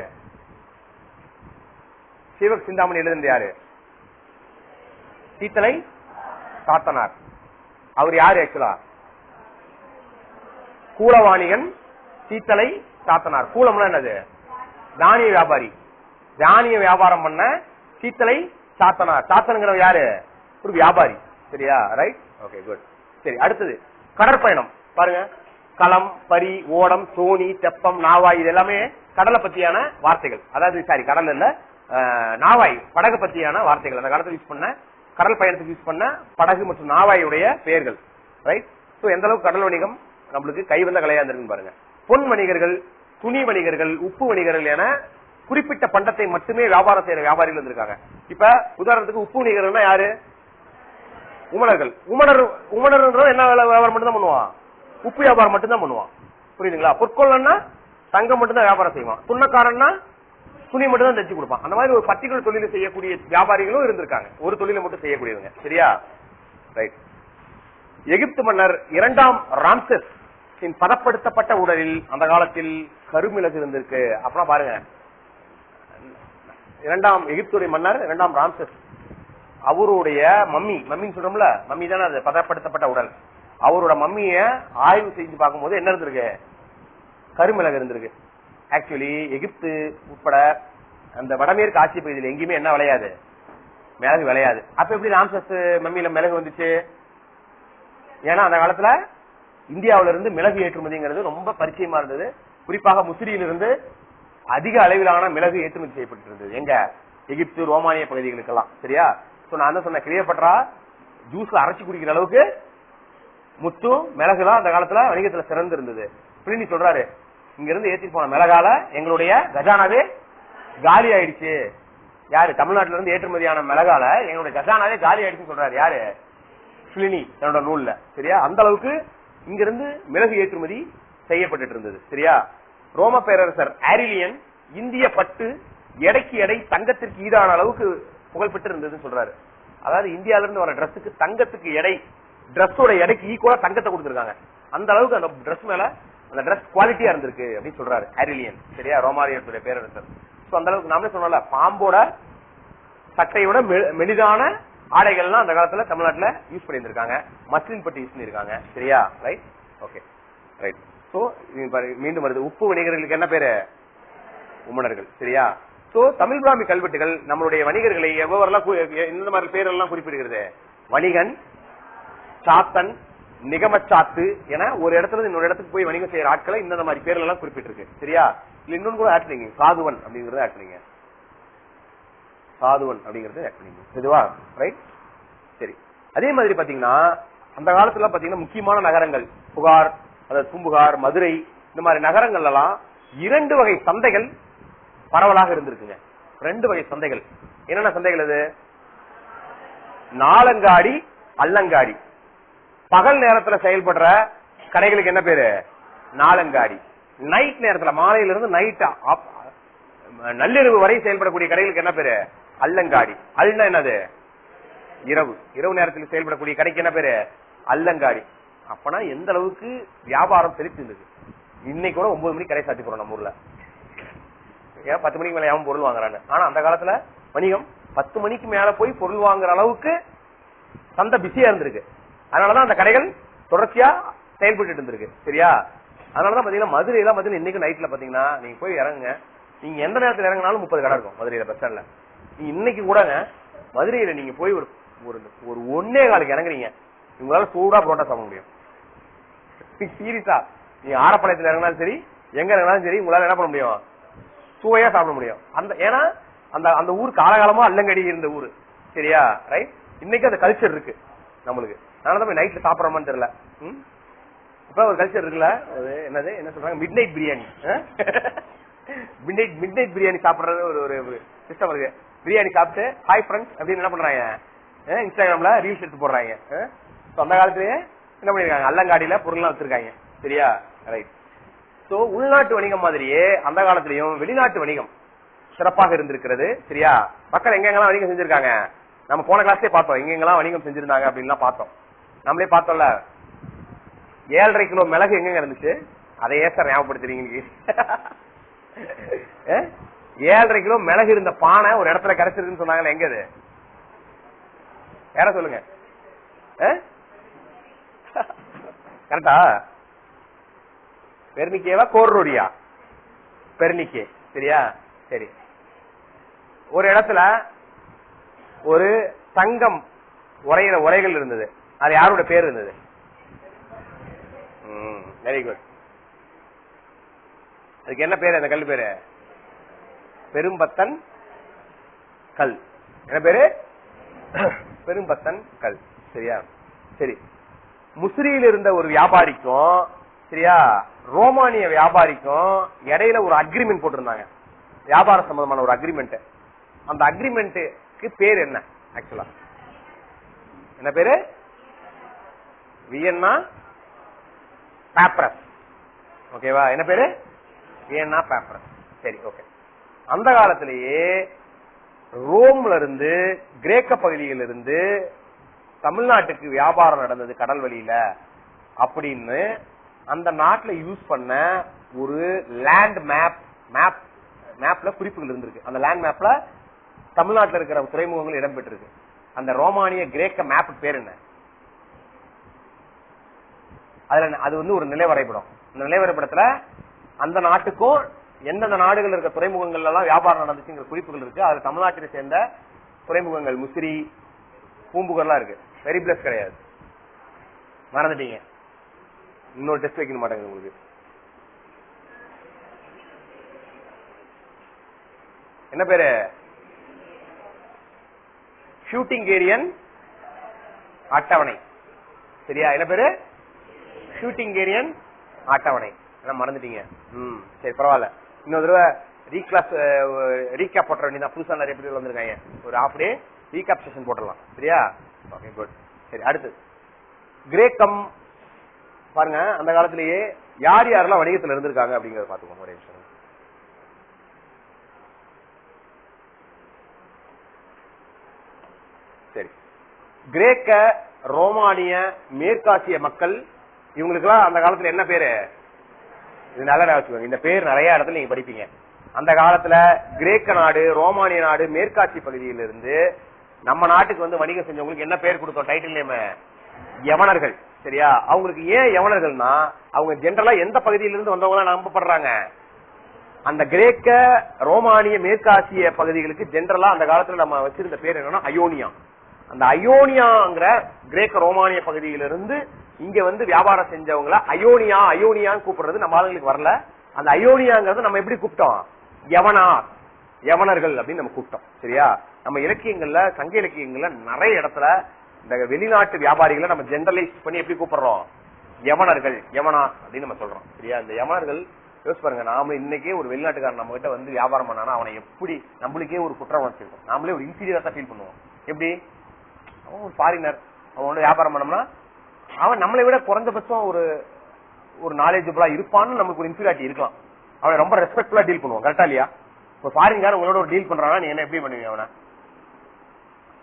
சிவக் சிந்தாமணி எழுதுனது யாரு? சீத்தலை சாத்தனார். அவர் யாரு ஆக்சுவலா? கூலவாணிகன் சீத்தலை சாத்தனார். கூலம்னா என்னது? தானிய வியாபாரி. தானிய வியாபாரம் பண்ண சீத்தலை சாத்தனார். சாத்தனுங்கிற யாரு? ஒரு வியாபாரி. சரியா? ரைட். Okay, good. சரி, அடுத்தது கடற்பயணம். பாருங்க, களம், பரி, ஓடம், தோணி, தெப்பம், நாவாய், இது எல்லாமே கடலை பத்தியான வார்த்தைகள். அதாவது கடல் இல்ல, நாவாய், படகு பத்தியான வார்த்தைகள். அந்த காலத்தில் யூஸ் பண்ண, கடல் பயணத்துக்கு யூஸ் பண்ண படகு மற்றும் நாவாயுடைய பெயர்கள். ரைட். சோ எந்த அளவுக்கு கடல் வணிகம் நம்மளுக்கு கைவந்த கலையா இருந்திருக்கு பாருங்க. பொன் வணிகர்கள், துணி வணிகர்கள், உப்பு வணிகர்கள் என குறிப்பிட்ட பண்டத்தை மட்டுமே வியாபாரம் செய்யற வியாபாரிகள் இருந்திருக்காங்க. இப்ப உதாரணத்துக்கு உப்பு வணிகர்கள்னா யாரு? உமணர்கள். உமணர் என்ன வியாபாரம் மட்டும் தான் பண்ணுவான்? உப்பு வியாபாரம் மட்டும் தான் பண்ணுவான். புரியுதுங்களா? பொற்கொள்ளன்னா தங்கம் மட்டும் தான் வியாபாரம் செய்வான். துண்ணக்காரன்னா துணி மட்டும் தான் தைச்சு கொடுப்பான். அந்த மாதிரி ஒரு பர்டிகுலர் தொழிலை செய்யக்கூடிய வியாபாரிகளும் இருந்திருக்காங்க. ஒரு தொழிலை மட்டும் செய்யக்கூடியவங்க. சரியா? ரைட். எகிப்து மன்னர் 2ஆம் ராம்செஸ் பதப்படுத்தப்பட்ட உடலில் அந்த காலத்தில் கருமிளகு இருந்திருக்கு. அப்புறம் பாருங்க, 2ஆம் எகிப்துடைய மன்னர் 2ஆம் ராம்செஸ், அவருடைய மம்மின்னு சொல்றோம்ல, மம்மி தானே அது பதப்படுத்தப்பட்ட உடல். அவரோட மம்மிய ஆய்வு செஞ்சு பார்க்கும்போது என்ன இருந்திருக்கு? கருமிளகு இருந்திருக்கு. ஆக்சுவலி எகிப்து உட்பட அந்த வடமேற்கு ஆட்சி பகுதியில் எங்கேயுமே என்ன விளையாது? மிளகு விளையாது. அப்ப எப்படி ராம்செஸ் மம்மியில மிளகு வந்துச்சு? ஏன்னா அந்த காலத்துல இந்தியாவில இருந்து மிளகு ஏற்றுமதிங்கிறது ரொம்ப பரிச்சயமா இருந்தது. குறிப்பாக முசிறியிலிருந்து அதிக அளவிலான மிளகு ஏற்றுமதி செய்யப்பட்டு இருந்தது. எங்க? எகிப்து, ரோமானிய பகுதிகளுக்கெல்லாம். சரியா? நான் என்ன சொன்ன, கிளியப்பட்டா ஜூஸ்ல அரைச்சி குடிக்கிற அளவுக்கு முத்து மிளகு தான் அந்த காலத்துல வணிகத்துல சிறந்து இருந்தது. பிளினி சொல்றாரு, இங்க இருந்து ஏற்றி போன மிளகால எங்களுடைய கஜானாவே காலி ஆயிடுச்சு. யாரு? தமிழ்நாட்டில இருந்து ஏற்றுமதியான மிளகால எங்களுடைய கஜானாவே காலி ஆயிடுச்சுன்னு சொல்றாரு. யாரு? பிளினி தன்னோட நூல்ல. சரியா? அந்த அளவுக்கு இங்க இருந்து மிளகு ஏற்றுமதி செய்யப்பட்டு இருந்தது. சரியா? ரோம பேரரசர் ஆரிலியன் இந்திய பட்டு எடைக்கு எடை தங்கத்திற்கு ஈடான அளவுக்கு புகழ்பெற்று இருந்ததுன்னு சொல்றாரு. அதாவது இந்தியால இருந்து வர டிரெஸ்ஸுக்கு தங்கத்துக்கு எடை, டிரெஸ்ஸோட எடைக்கு ஈக்குவலா தங்கத்தை கொடுத்திருக்காங்க. அந்த அளவுக்கு அந்த டிரெஸ் மேல அந்த டிரெஸ் குவாலிட்டியா இருந்திருக்கு அப்படின்னு சொல்றாரு ஆரிலியன். சரியா? ரோமானியத்துடைய பேரரசர். அந்த அளவுக்கு நாமளே சொன்னோம்ல, பாம்போட சட்டையோட மெலிதான ஆடைகள்லாம் அந்த காலத்துல தமிழ்நாட்டுல யூஸ் பண்ணியிருக்காங்க. மஸ்லின் பட்டு யூஸ் பண்ணிருக்காங்க. சரியா? ரைட். Okay right. சோ மீண்டும் வருது, உப்பு வணிகர்களுக்கு என்ன பேரு? உமணர்கள். சரியா? சோ தமிழ் பிராமி கல்வெட்டுகள் நம்மளுடைய வணிகர்களை எவ்வளவு இந்த மாதிரி பேரெல்லாம் குறிப்பிடுகிறது. வணிகன், சாத்தன், நிகமச்சாத்து என ஒரு இடத்துல இன்னொரு இடத்துக்கு போய் வணிகம் செய்யற ஆட்களை இந்த மாதிரி பேர்ல எல்லாம் குறிப்பிட்டிருக்கு. சரியா? இல்ல இன்னொன்னு கூட ஆட் பண்ணீங்க, சாதுவன் அப்படிங்கறது ஆட் பண்ணீங்க. சாதுவன் அப்படிங்கறது ஆட் பண்ணீங்க. இதுவா? ரைட். சரி. அதே மாதிரி பாத்தீங்கன்னா அந்த காலத்துல பாத்தீங்கன்னா முக்கியமான நகரங்கள் புகார், அதாவது பூம்புகார், மதுரை, இந்த மாதிரி நகரங்கள் எல்லாம் 2 வகை சந்தைகள் பரவலாக இருந்திருக்குங்க. 2 வகை சந்தைகள். என்னென்ன சந்தைகள் அது? நாலங்காடி, அல்லங்காடி. பகல் நேரத்துல செயல்படுற கடைகளுக்கு என்ன பேரு? நாலங்காடி. நைட் நேரத்துல மாலையிலிருந்து நைட் நள்ளிரவு வரை செயல்படக்கூடிய கடைகளுக்கு என்ன பேரு? அல்லங்காடி. அல்னா என்னது? இரவு. இரவு நேரத்தில் செயல்படக்கூடிய கடைக்கு என்ன பேரு? அல்லங்காடி. அப்பனா எந்த அளவுக்கு வியாபாரம் செலுத்தி இருந்தது. இன்னைக்கு கூட 9 மணிக்கு கடை சாத்தி போறோம் நம்ம ஊர்ல. ஏன் 10 மணிக்கு மேல யாவும் பொருள் வாங்குறான்னு. ஆனா அந்த காலத்துல வணிகம் 10 மணிக்கு மேல போய் பொருள் வாங்குற அளவுக்கு சந்தை பிஸியா இருந்திருக்கு. அதனாலதான் அந்த கடைகள் தொடர்ச்சியா செயல்பட்டு இருந்திருக்கு. சரியா? அதனாலதான் பாத்தீங்கன்னா மதுரையில பாத்தீங்கன்னா இன்னைக்கு நைட்ல பாத்தீங்கன்னா நீங்க போய் இறங்குங்க, நீங்க எந்த நேரத்துல இறங்கினாலும் 30 கடை இருக்கும் மதுரையில பஸ் ஸ்டாண்ட்ல. இன்னைக்கு கூடங்க மதுரையில நீங்க போய் ஒரு 1:15 இறங்குறீங்க, உங்களால சூடா புரோட்டா சாப்பிட முடியும். சீரியஸா நீங்க ஆரப்பாளையத்துல இறங்கினாலும் சரி, எங்க இறங்கினாலும் சரி, உங்களால என்ன பண்ண முடியும்? சுவையா சாப்பிட முடியும். ஏன்னா அந்த ஊர் காலகாலமா அல்லங்கடி இருந்த ஊரு. சரியா? ரைட். இன்னைக்கு அந்த கல்ச்சர் இருக்கு நம்மளுக்கு. அதனாலதான் நைட்ல சாப்பிடறோமான்னு தெரியல. இப்ப ஒரு கல்ச்சர் இருக்குல்ல, என்னது என்ன சொல்றாங்க, mid night biryani. Mid night biryani சாப்பிடுறது ஒரு சிஸ்டம் இருக்கு. பிரியாணி சாப்பிட்டு ஹாய் ஃப்ரெண்ட்ஸ் அப்படின்னு என்ன பண்றாங்க, இன்ஸ்டாகிராம்ல ரீல்ஸ் எடுத்து போடுறாங்க. அந்த காலத்திலேயே என்ன பண்ணிருக்காங்க, அல்லங்காடியில பொருள்லாம் வச்சிருக்காங்க. சரியா? ரைட். சோ உள்நாட்டு வணிகம் மாதிரியே அந்த காலத்திலயும் வெளிநாட்டு வணிகம் சிறப்பாக இருந்திருக்கிறது. சரியா? மக்கள் எங்கெங்கெல்லாம் வணிகம் செஞ்சிருக்காங்க நம்ம போன கிளாஸ்லயே பார்த்தோம். எங்கெங்கெல்லாம் வணிகம் செஞ்சிருந்தாங்க அப்படின்லாம் பார்த்தோம். நம்மளே பார்த்தோம்ல. 7.5 கிலோ மிளகு எங்க இருந்துச்சு, அதையே சார் ஞாபகப்படுத்துறீங்க. 7.5 கிலோ மிளகு இருந்த பானை ஒரு இடத்துல கிடைச்சிருக்குன்னு சொன்னாங்க. எங்க அது? யார சொல்லுங்க. கரெக்டா? பெர்னிக்கேவா கோர்ரோடியா? பெர்னிக்கே. சரியா? சரி. ஒரு இடத்துல ஒரு தங்கம் உரையிற உரைகள் இருந்தது. அது யாரோட பேர் இருந்தது? Very good. அதுக்கு என்ன பேரு? அந்த கல் பேரு பெரும்பத்தன் கல். என்ன பேரு? பெரும்பத்தன் கல். சரியா? சரி. முசிறியில் இருந்த ஒரு வியாபாரிக்கும், சரியா, ரோமானிய வியாபாரிக்கும் இடையில ஒரு அக்ரிமெண்ட் போட்டிருந்தாங்க, வியாபார சம்பந்தமான ஒரு அக்ரிமெண்ட். அந்த அக்ரிமெண்ட்டுக்கு பேர் என்ன? ஆக்சுவலா என்ன பேரு? வியன்னா பேப்பரஸ். ஓகேவா? என்ன பேரு? வியன்னா பேப்பரஸ். சரி, ஓகே. அந்த காலத்திலேயே ரோம்ல இருந்து, கிரேக்க பகுதியில இருந்து தமிழ்நாட்டுக்கு வியாபாரம் நடந்தது கடல் வழியில அப்படின்னு அந்த நாட்டுல யூஸ் பண்ண ஒரு லேண்ட் மேப்ல குறிப்புகள் இருந்திருக்கு. அந்த லேண்ட் மேப்ல தமிழ்நாட்டில் இருக்கிற துறைமுகங்கள் இடம்பெற்றிருக்கு. அந்த ரோமானிய கிரேக்க மேப் பேர் என்ன? அதுல அது ஒரு நிலை வரைபடம். அந்த நிலை வரைபடத்துல அந்த நாட்டுக்கும் எந்தெந்த நாடுகள் இருக்க துறைமுகங்கள் எல்லாம் வியாபாரம் நடந்துச்சுங்கிற குறிப்புகள் இருக்கு. அது தமிழ்நாட்டை சேர்ந்த துறைமுகங்கள் முசிறி, பூம்புகார்லாம் இருக்கு. வெரி பிளஸ் கிடையாது, மறந்துட்டீங்க. இன்னொரு டெஸ்ட் வைக்க மாட்டாங்க உங்களுக்கு. என்ன பேரு? ஷூட்டிங் ஏரியன் அட்டவணை. சரியா? என்ன பேரு? ஷூட்டிங் ஏரியன் அட்டவணை. மறந்துட்டீங்க. சரி, பரவாயில்ல. இன்னொரு தடவை ரீகேப் போட்ட வேண்டியதான். புதுசா நிறைய பேர் வந்திருக்காங்க. ஒரு ஹாஃப் டே ரீகேப் செஷன் போட்டுடலாம். சரியா? Okay, good. சரி, அடுத்து கிரேக்கம். பாருங்க, அந்த காலத்திலேயே யார் யாரெல்லாம் வணிகத்தில் இருந்திருக்காங்க அப்படிங்கறத பாத்துக்கோங்க. ஒரே விஷயம். சரி, கிரேக்க, ரோமானிய, மேற்காசிய மக்கள், இவங்களுக்கு எல்லாம் அந்த காலத்துல என்ன பேரு? இது நல்லா வச்சுக்கோங்க. இந்த பேர் நிறைய இடத்துல நீங்க படிப்பீங்க. அந்த காலத்துல கிரேக்க நாடு, ரோமானிய நாடு, மேற்காட்சி பகுதியிலிருந்து நம்ம நாட்டுக்கு வந்து வணிகம் செஞ்சவங்களுக்கு என்ன பேர் கொடுத்தோம் டைட்டில் நேம்? யவனர்கள். சரியா? அவங்களுக்கு ஏன் யவனர்கள்னா அவங்க ஜெனரலா எந்த பகுதியிலிருந்து வந்தவங்க நம்பப்படுறாங்க? அந்த கிரேக்க ரோமானிய மேற்காசிய பகுதிகளுக்கு ஜெனரலா அந்த காலத்துல நம்ம வச்சிருந்த பேர் என்னன்னா அயோனியா. அந்த அயோனியாங்கிற கிரேக்க ரோமானிய பகுதியிலிருந்து இங்க வந்து வியாபாரம் செஞ்சவங்கள அயோனியா அயோனியான்னு கூப்பிடுறது நம்ம ஆளுங்களுக்கு வரல. அந்த அயோனியாங்கிறது நம்ம எப்படி கூப்பிட்டோம்? யவனர்கள் அப்படின்னு நம்ம கூப்பிட்டோம். சரியா? நம்ம இலக்கியங்கள்ல சங்க இலக்கியங்கள்ல நிறைய இடத்துல இந்த வெளிநாட்டு வியாபாரிகளை நம்ம ஜெனரலைஸ் பண்ணி எப்படி கூப்பிடுறோம்? யவனர்கள், யவனா அப்படின்னு நம்ம சொல்றோம். சரியா? இந்த யவனர்கள் யோசிச்சு பாருங்க, நாம இன்னைக்கே ஒரு வெளிநாட்டுக்காரன் நம்ம கிட்ட வந்து வியாபாரம் பண்ணானா அவனை எப்படி நம்மளுக்கே ஒரு குற்றம் வச்சிருக்கோம், நாமளே ஒரு இன்ஃபீரியரா தான் ஃபீல் பண்ணுவோம். எப்படி? அவன் ஒரு ஃபாரினர், அவன் வந்து வியாபாரம் பண்ணோம்னா அவன் நம்மளை விட குறைஞ்சபட்சம் ஒரு நாலேஜபிளா இருப்பான்னு நமக்கு ஒரு இன்ஃபீரியாரிட்டி இருக்கலாம். அவனை ரொம்ப ரெஸ்பெக்ட்ஃபுல்லா டீல் பண்ணுவோம். கரெக்டா இல்லையா? இப்போ ஃபாரின்காரன் உங்களோட ஒரு டீல் பண்றானா நீ என்ன எப்படி பண்ணுவீங்க? அவனை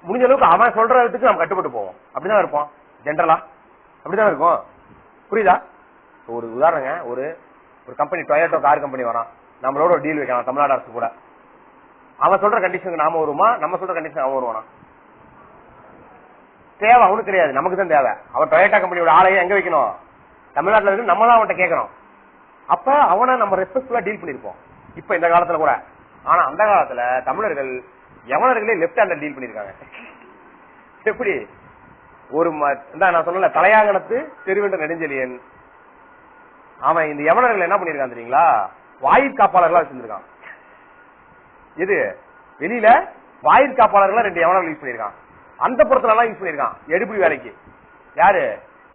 முடிஞ்ச அளவுக்கு அவன் சொல்றதுக்கு நம்ம கட்டுப்பட்டு போவோம். அப்படிதான் இருப்போம் ஜென்ரலா, அப்படிதான் இருக்கும். புரியுதா? ஒரு உதாரணங்க, ஒரு கம்பெனி டொயோட்டோ கார் கம்பெனி வரான், நம்மளோட ஒரு டீல் வைக்கலாம் தமிழ்நாடு அரசு கூட. அவன் சொல்ற கண்டிஷனுக்கு நாம வருமா? நம்ம சொல்ற கண்டிஷன் அவன் வருவானா? தேவை அவனுக்கு கிடையாது, நமக்கு தான் தேவை. அவன் டொயோட்டா கம்பெனியோட ஆலையை எங்க வைக்கணும்? தமிழ்நாட்டில் இருக்கு. நம்ம தான் அவன்கிட்ட கேட்கணும். அப்ப அவனை நம்ம ரெஸ்பெக்ட்ஃபுல்லா டீல் பண்ணிருப்போம் இப்ப இந்த காலத்துல கூட. ஆனா அந்த காலத்துல தமிழர்கள் யவனர்களே லெப்ட் ஹேண்டர் டீல் பண்ணிருக்காங்க. எப்படி? ஒரு நான் சொன்ன தலையாங்கனத்து தெருவென்ற நெடுஞ்செழியன் அவன் இந்த யவனர்கள் என்ன பண்ணிருக்கான் தெரியுங்களா? வாயிற் காப்பாளர்களா வச்சிருக்கான். எது? வெளியில வாயிற் காப்பாளர்களா 2 யவனர்கள் யூஸ் பண்ணிருக்கான். அந்த புறத்துல எல்லாம் யூஸ் பண்ணிருக்கான் எடுப்படி வேலைக்கு. யாரு?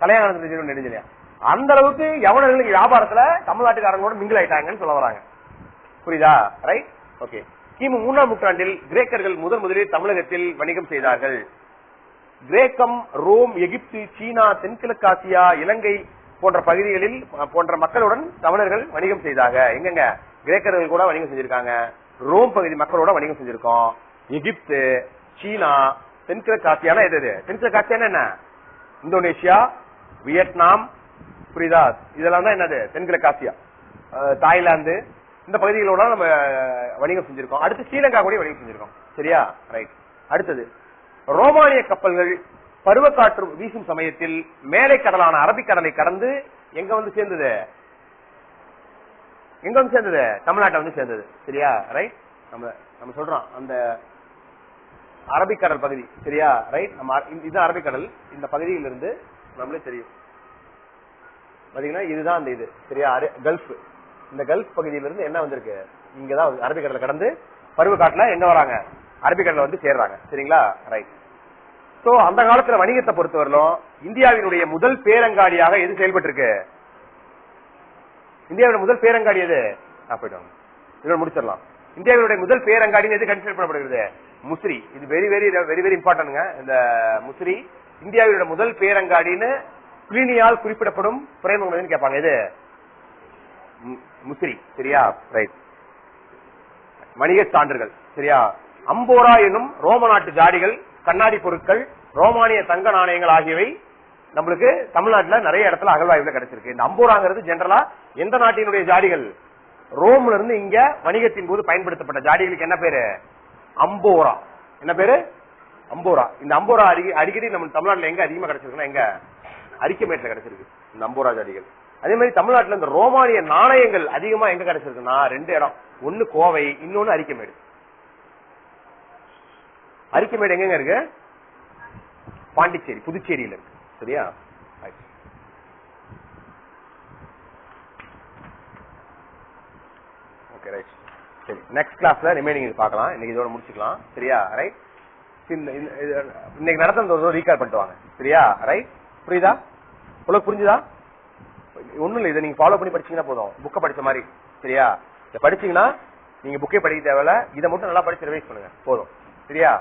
தலையாங்கனத்து தெருவென்ற நெடுஞ்செழியன். அந்த அளவுக்கு யவனர்களுக்கு வியாபாரத்துல தமிழ்நாட்டுக்காரங்களோட மிங்கிள் ஆயிட்டாங்கன்னு சொல்ல வராங்க. புரியுதா? Right, okay. கிமு 3ஆம் நூற்றாண்டில் கிரேக்கர்கள் முதலில் தமிழகத்தில் வணிகம் செய்தார்கள். கிரேக்கம், ரோம், எகிப்து, சீனா, தென்கிழக்காசியா, இலங்கை போன்ற பகுதிகளில் போன்ற மக்களுடன் தமிழர்கள் வணிகம் செய்தாங்க. எங்கெங்க? கிரேக்கர்கள் கூட வணிகம் செஞ்சிருக்காங்க, ரோம் பகுதி மக்களோட வணிகம் செஞ்சிருக்கோம், எகிப்து, சீனா, தென்கிழக்காசியா. எது தென்கிழக்காசியா? என்ன? Indonesia, Vietnam. புரியுதா? இதெல்லாம் தான் என்னது தென்கிழக்காசியா. தாய்லாந்து இந்த பகுதிகளோட நம்ம வணிகம் செஞ்சிருக்கோம். அடுத்து ஸ்ரீலங்கா கூட வணிகம் செஞ்சிருக்கோம். சரியா? ரைட். அடுத்தது ரோமானிய கப்பல்கள் பருவக்காற்று வீசும் சமயத்தில் மேலை கடலான அரபிக்கடலை கடந்து எங்க வந்து சேர்ந்தது? எங்க வந்து சேர்ந்தது? தமிழ்நாட்டை வந்து சேர்ந்தது. சரியா? ரைட். நம்ம சொல்றோம் அந்த அரபிக்கடல் பகுதி. சரியா? ரைட். நம்ம இது அரபிக்கடல், இந்த பகுதியிலிருந்து நம்மளே தெரியும் பாத்தீங்கன்னா இதுதான் அந்த இது. சரியா? கல்ஃப். இந்த கல்ஃப் பகுதியிலிருந்து என்ன வந்திருக்கு? இங்கதான் அரபிக்கடலை கடந்து பருவக்காட்டுல எங்க வராங்க? அரபிக்கடலை வந்து சேர்றாங்க. சரிங்களா? ரைட். சோ அந்த காலத்துல வணிகத்தை பொறுத்தவரையிலும் இந்தியாவினுடைய முதல் பேரங்காடியாக எது செயல்பட்டு இருக்கு? இந்தியாவுடைய முதல் பேரங்காடி எது? போயிட்டு இதோட முடிச்சிடலாம். இந்தியாவுடைய முதல் பேரங்காடி எது கன்சிடர் பண்ணப்படுகிறது? முசிறி. இது வெரி வெரி வெரி வெரி இம்பார்ட்டன்ட்ங்க. இந்த முசிறி இந்தியாவுடைய முதல் பேரங்காடின்னு பிளினியால் குறிப்பிடப்படும் துறைமுகம் கேட்பாங்க. இது முசிறி. சரியா? ரைட். வணிக சான்றுகள். சரியா? அம்போரா என்னும் ரோம நாட்டு ஜாடிகள், கண்ணாடி பொருட்கள், ரோமானிய தங்க நாணயங்கள் ஆகியவை நம்மளுக்கு தமிழ்நாட்டுல நிறைய இடத்துல அகழ்வாய்வுல கிடைச்சிருக்கு. இந்த அம்போராங்கிறது ஜெனரலா எந்த நாட்டினுடைய ஜாடிகள்? ரோம்ல இருந்து இங்க வணிகத்தின் போது பயன்படுத்தப்பட்ட ஜாடிகளுக்கு என்ன பேரு? அம்போரா. என்ன பேரு? அம்போரா. இந்த அம்போரா அடிக்கடி நம்ம தமிழ்நாட்டுல எங்க அதிகமா கிடைச்சிருக்குன்னா எங்க? அரிக்கமேட்ல கிடைச்சிருக்கு இந்த அம்போரா ஜாடிகள். அதே மாதிரி தமிழ்நாட்டுல இந்த ரோமானிய நாணயங்கள் அதிகமா எங்க கிடைச்சிருக்குன்னா 2 இடம். ஒன்னு கோவை, இன்னொன்னு அரிக்கமேடு. அரிக்கமேடு எங்க இருக்கு? பாண்டிச்சேரி, புதுச்சேரியில இருக்கு. சரியா? Okay, right. சரி, நெக்ஸ்ட் கிளாஸ்ல ரிமைனிங் இது பார்க்கலாம். இன்னைக்கு இதோட முடிச்சுக்கலாம். சரியா? ரைட். இன்னைக்கு நடத்த ரீகால் பண்ணிட்டு வாங்க. சரியா? ரைட். புரியுதா? உங்களுக்கு புரிஞ்சுதா? ஒண்ணும் இல்ல, இதை நீங்க ஃபாலோ பண்ணி படிச்சீங்கன்னா போதும். புக்கை படிச்ச மாதிரி. சரியா? இதை படிச்சீங்கன்னா நீங்க புக்கே படிக்க தேவையில்ல, இதை மட்டும் நல்லா படிச்சு ரிவைஸ் பண்ணுங்க போதும். சரியா?